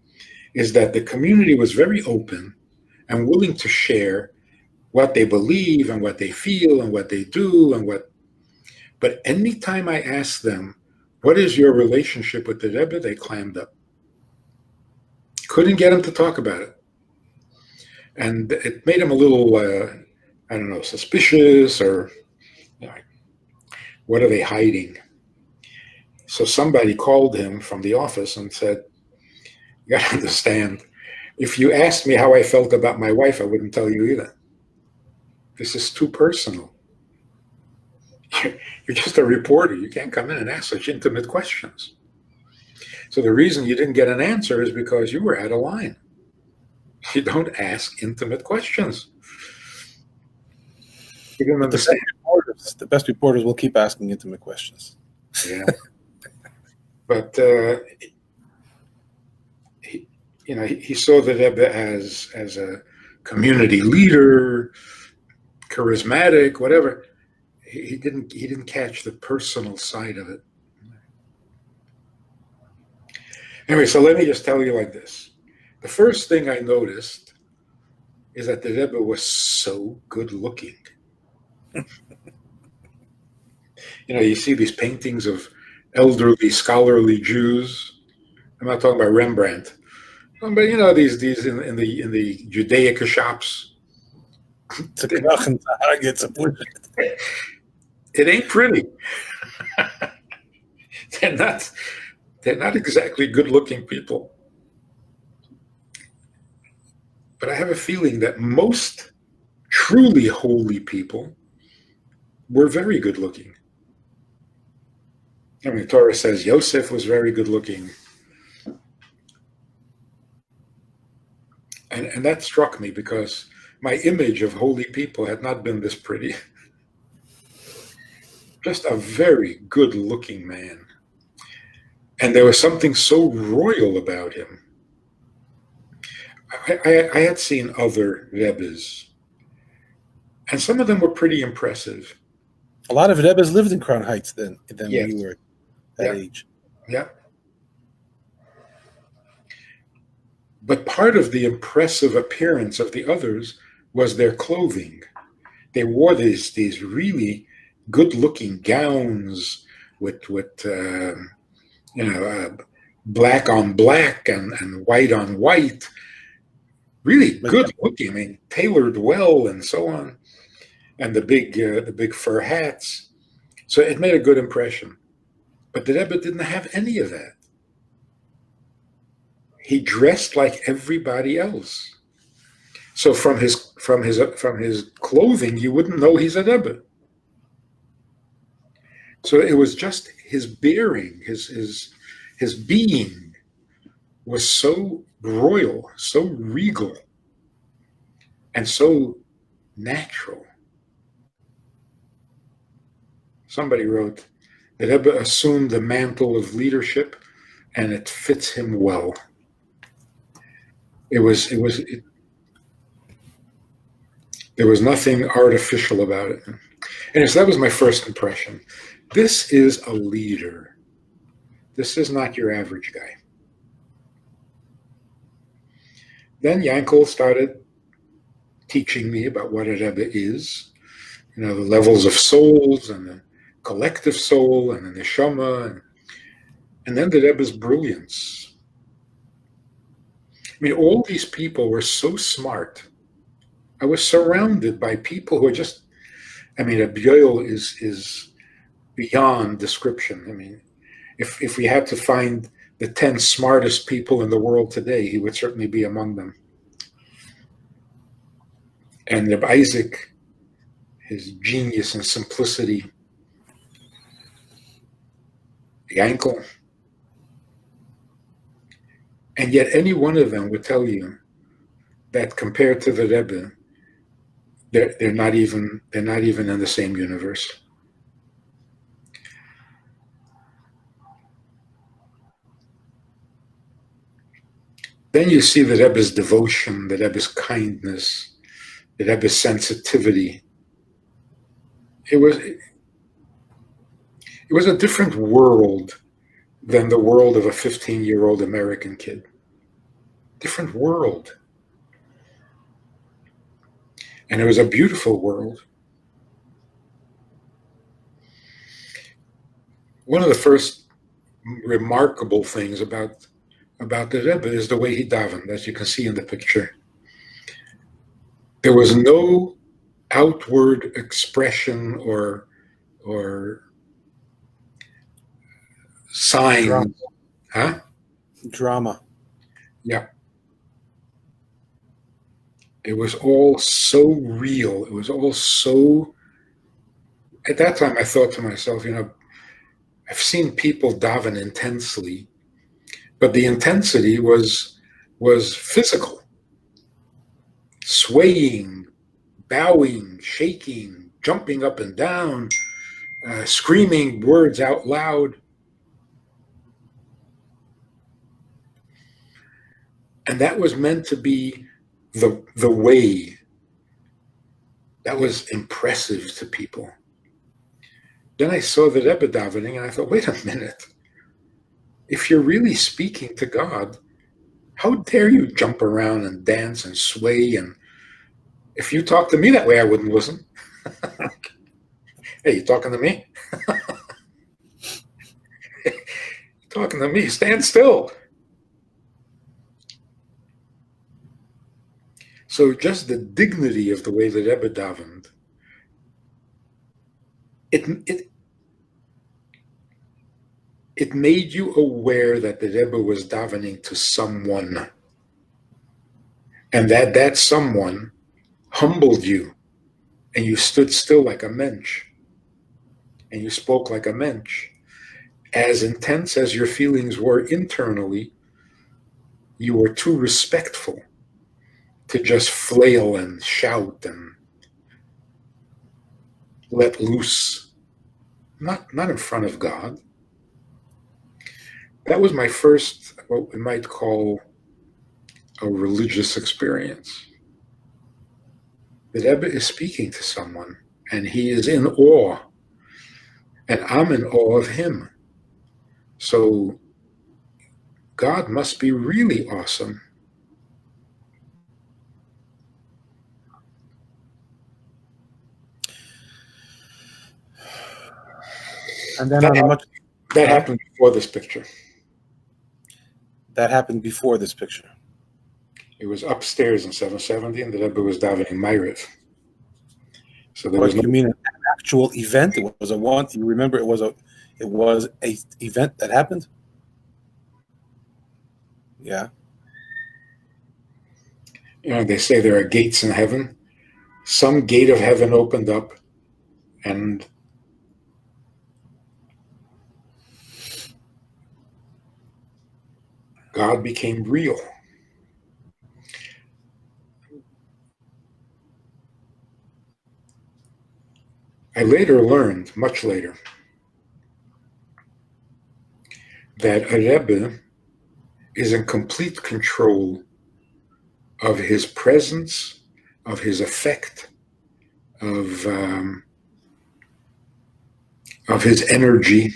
Speaker 2: is that the community was very open and willing to share what they believe and what they feel and what they do and what. But anytime I asked them, what is your relationship with the Rebbe, they clammed up. Couldn't get them to talk about it. And it made them a little, I don't know, suspicious, or you know, what are they hiding? So somebody called him from the office and said, you got to understand, if you asked me how I felt about my wife, I wouldn't tell you either. This is too personal. You're just a reporter. You can't come in and ask such intimate questions. So the reason you didn't get an answer is because you were out of line. You don't ask intimate questions. You didn't understand.
Speaker 1: The best reporters will keep asking intimate questions.
Speaker 2: Yeah. But he saw the Rebbe as a community leader, charismatic, whatever. He didn't catch the personal side of it. Anyway, so let me just tell you like this. The first thing I noticed is that the Rebbe was so good looking. You see these paintings of elderly, scholarly Jews. I'm not talking about Rembrandt, but these in the Judaica shops. It ain't pretty. They're not exactly good-looking people. But I have a feeling that most truly holy people were very good-looking. I mean, Torah says Yosef was very good-looking. And that struck me because my image of holy people had not been this pretty. Just a very good-looking man. And there was something so royal about him. I had seen other Rebbes, and some of them were pretty impressive.
Speaker 1: A lot of Rebbes lived in Crown Heights then
Speaker 2: Yes.
Speaker 1: when you were that age.
Speaker 2: Yeah. But part of the impressive appearance of the others was their clothing. They wore these really good-looking gowns with black on black and white on white. Really good looking. I mean, tailored well and so on, and the big fur hats. So it made a good impression. But the Rebbe didn't have any of that. He dressed like everybody else. So from his clothing, you wouldn't know he's a Rebbe. So it was just his bearing, his being was so royal, so regal, and so natural. Somebody wrote, the Rebbe assumed the mantle of leadership, and it fits him well. There was nothing artificial about it. And so that was my first impression. This is a leader. This is not your average guy. Then Yankel started teaching me about what a Rebbe is, the levels of souls and the collective soul and the neshama, and then the Rebbe's brilliance. I mean, all these people were so smart. I was surrounded by people who are just, a Bioil is beyond description. I mean, if we had to find the 10 smartest people in the world today, he would certainly be among them. And Reb Isaac, his genius and simplicity, Yankel, and yet any one of them would tell you that compared to the Rebbe, they're not even in the same universe. Then you see the Rebbe's devotion, the Rebbe's kindness, the Rebbe's sensitivity. It It was a different world than the world of a 15-year-old American kid. Different world. And it was a beautiful world. One of the first remarkable things about the Rebbe is the way he davened, as you can see in the picture. There was no outward expression or sign.
Speaker 1: Drama.
Speaker 2: Huh?
Speaker 1: Drama.
Speaker 2: Yeah. It was all so real. It was all so. At that time, I thought to myself, I've seen people daven intensely, but the intensity was physical, swaying, bowing, shaking, jumping up and down, screaming words out loud. And that was meant to be the way that was impressive to people. Then I saw the Rebbe davening, and I thought, wait a minute. If you're really speaking to God, how dare you jump around and dance and sway? And if you talk to me that way, I wouldn't listen. Hey, you talking to me? Talking to me, stand still. So just the dignity of the way the Rebbe davened, it made you aware that the Rebbe was davening to someone, and that someone humbled you, and you stood still like a mensch, and you spoke like a mensch. As intense as your feelings were internally, you were too respectful to just flail and shout and let loose. Not in front of God. That was my first, what we might call a religious experience. The Rebbe is speaking to someone, and he is in awe, and I'm in awe of him. So God must be really awesome.
Speaker 1: And then
Speaker 2: that happened before this picture.
Speaker 1: That happened before this picture.
Speaker 2: It was upstairs in 770, and the Rebbe was davening Ma'ariv. So there was
Speaker 1: You mean an actual event? It was a one. You remember it was a event that happened? Yeah.
Speaker 2: They say there are gates in heaven. Some gate of heaven opened up, and God became real. I later learned, much later, that a Rebbe is in complete control of his presence, of his effect, of his energy.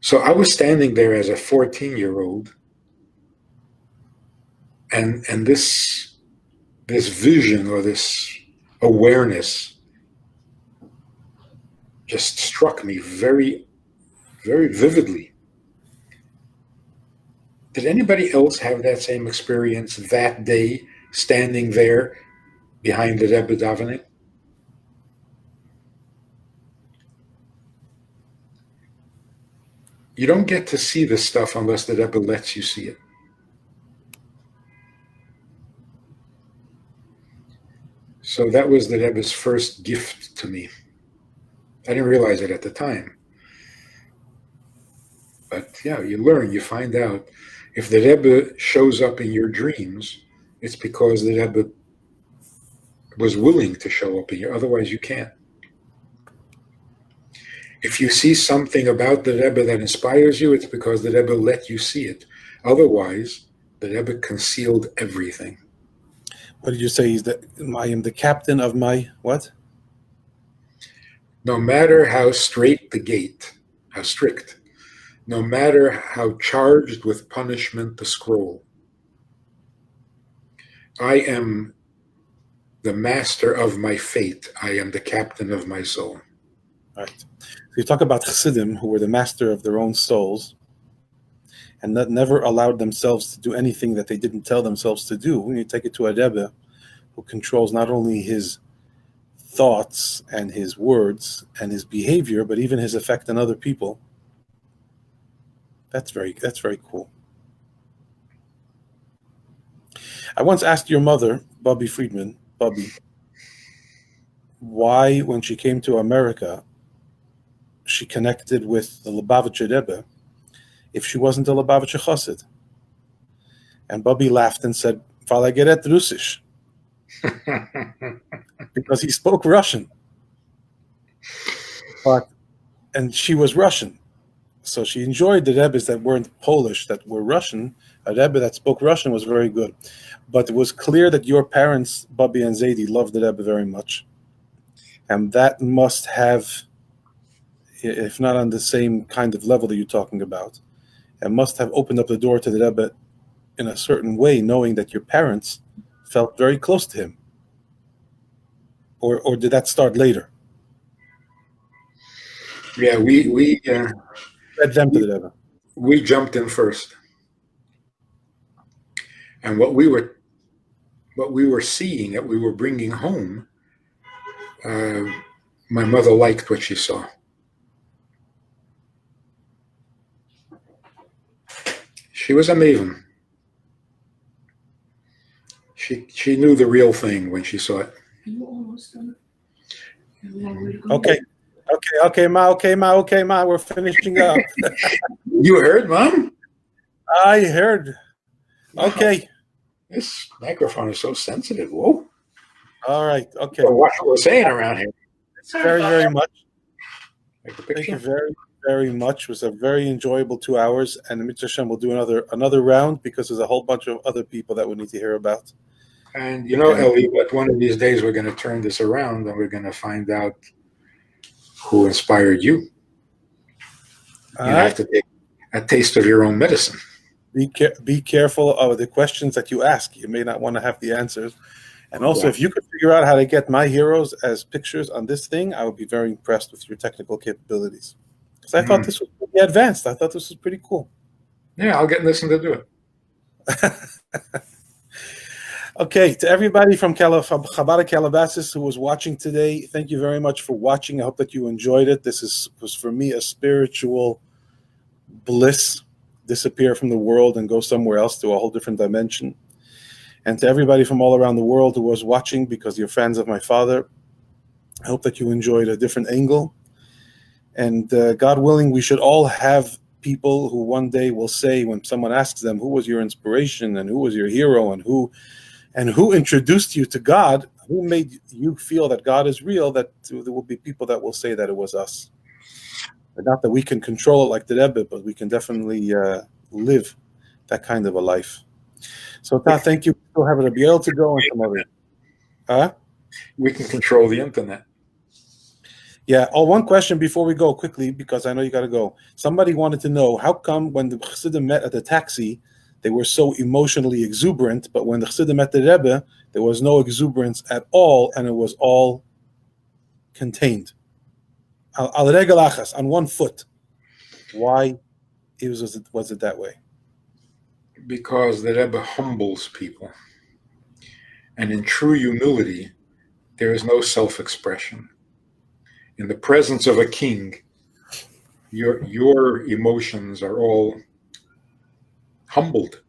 Speaker 2: So I was standing there as a 14-year-old, and this vision or this awareness just struck me very, very vividly. Did anybody else have that same experience that day, standing there behind the Rebbe davening? You don't get to see this stuff unless the Rebbe lets you see it. So that was the Rebbe's first gift to me. I didn't realize it at the time. But yeah, you learn, you find out. If the Rebbe shows up in your dreams, it's because the Rebbe was willing to show up in your, otherwise you can't. If you see something about the Rebbe that inspires you, it's because the Rebbe let you see it. Otherwise, the Rebbe concealed everything.
Speaker 1: What did you say? I am the captain of my what?
Speaker 2: No matter how straight the gate, how strict, no matter how charged with punishment the scroll, I am the master of my fate. I am the captain of my soul.
Speaker 1: Right. So you talk about Chassidim, who were the master of their own souls, and that never allowed themselves to do anything that they didn't tell themselves to do. When you take it to a Rebbe, who controls not only his thoughts and his words and his behavior, but even his effect on other people. That's very cool. I once asked your mother, Bubby Friedman, why when she came to America, she connected with the Lubavitcher Rebbe if she wasn't a Lubavitcher Chassid. And Bubby laughed and said, "Weil geret Russisch," because he spoke Russian. And she was Russian. So she enjoyed the Rebbes that weren't Polish, that were Russian. A Rebbe that spoke Russian was very good. But it was clear that your parents, Bubby and Zaidi, loved the Rebbe very much. And that must have, if not on the same kind of level that you're talking about, it must have opened up the door to the Rebbe in a certain way, knowing that your parents felt very close to him. Or did that start later?
Speaker 2: Yeah, we
Speaker 1: Led them to the Rebbe.
Speaker 2: we jumped in first, and what we were seeing, that we were bringing home, my mother liked what she saw. She was a maven. She knew the real thing when she saw it.
Speaker 1: Okay, Ma, we're finishing up.
Speaker 2: You heard, Mom?
Speaker 1: I heard. Okay.
Speaker 2: This microphone is so sensitive. Whoa.
Speaker 1: All right. Okay.
Speaker 2: So watch what we're saying around here.
Speaker 1: Very much.
Speaker 2: Take a
Speaker 1: Thank you
Speaker 2: picture.
Speaker 1: very much. It was a very enjoyable 2 hours, and Mitzvah Hashem will do another round because there's a whole bunch of other people that we need to hear about.
Speaker 2: And you know, Ellie, but one of these days we're going to turn this around and we're going to find out who inspired you. You have to take a taste of your own medicine.
Speaker 1: Be careful of the questions that you ask. You may not want to have the answers. And also, if you could figure out how to get my heroes as pictures on this thing, I would be very impressed with your technical capabilities. Because I thought this was pretty advanced. I thought this was pretty cool.
Speaker 2: Yeah, I'll get Nissen to do it.
Speaker 1: Okay, to everybody from Chabad Calabasas who was watching today, thank you very much for watching. I hope that you enjoyed it. This was for me a spiritual bliss, disappear from the world and go somewhere else to a whole different dimension. And to everybody from all around the world who was watching because you're fans of my father, I hope that you enjoyed a different angle. And God willing, we should all have people who one day will say, when someone asks them, who was your inspiration and who was your hero and who introduced you to God, who made you feel that God is real, that there will be people that will say that it was us. But not that we can control it like the Rebbe, but we can definitely live that kind of a life. So, thank you. Still having to be able to go and some other.
Speaker 2: We can control the internet.
Speaker 1: Yeah. Oh, one question before we go quickly, because I know you got to go. Somebody wanted to know, how come when the Chassidim met at the taxi, they were so emotionally exuberant, but when the Chassidim met the Rebbe, there was no exuberance at all, and it was all contained. Al regel achas, on one foot. Why was it that way?
Speaker 2: Because the Rebbe humbles people. And in true humility, there is no self-expression. In the presence of a king, your emotions are all humbled.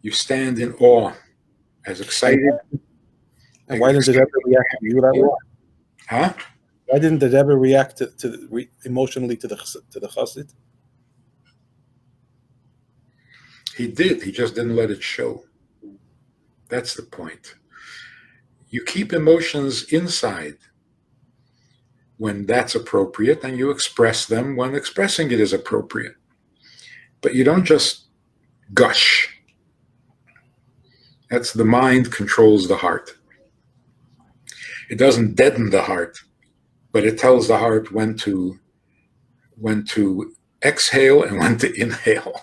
Speaker 2: You stand in awe, as excited.
Speaker 1: And why didn't the Rebbe react to you that way?
Speaker 2: Huh?
Speaker 1: Why didn't the Rebbe react emotionally to the Chassid?
Speaker 2: He did. He just didn't let it show. That's the point. You keep emotions inside when that's appropriate, and you express them when expressing it is appropriate. But you don't just gush. That's the mind controls the heart. It doesn't deaden the heart. but it tells the heart when to exhale and when to inhale.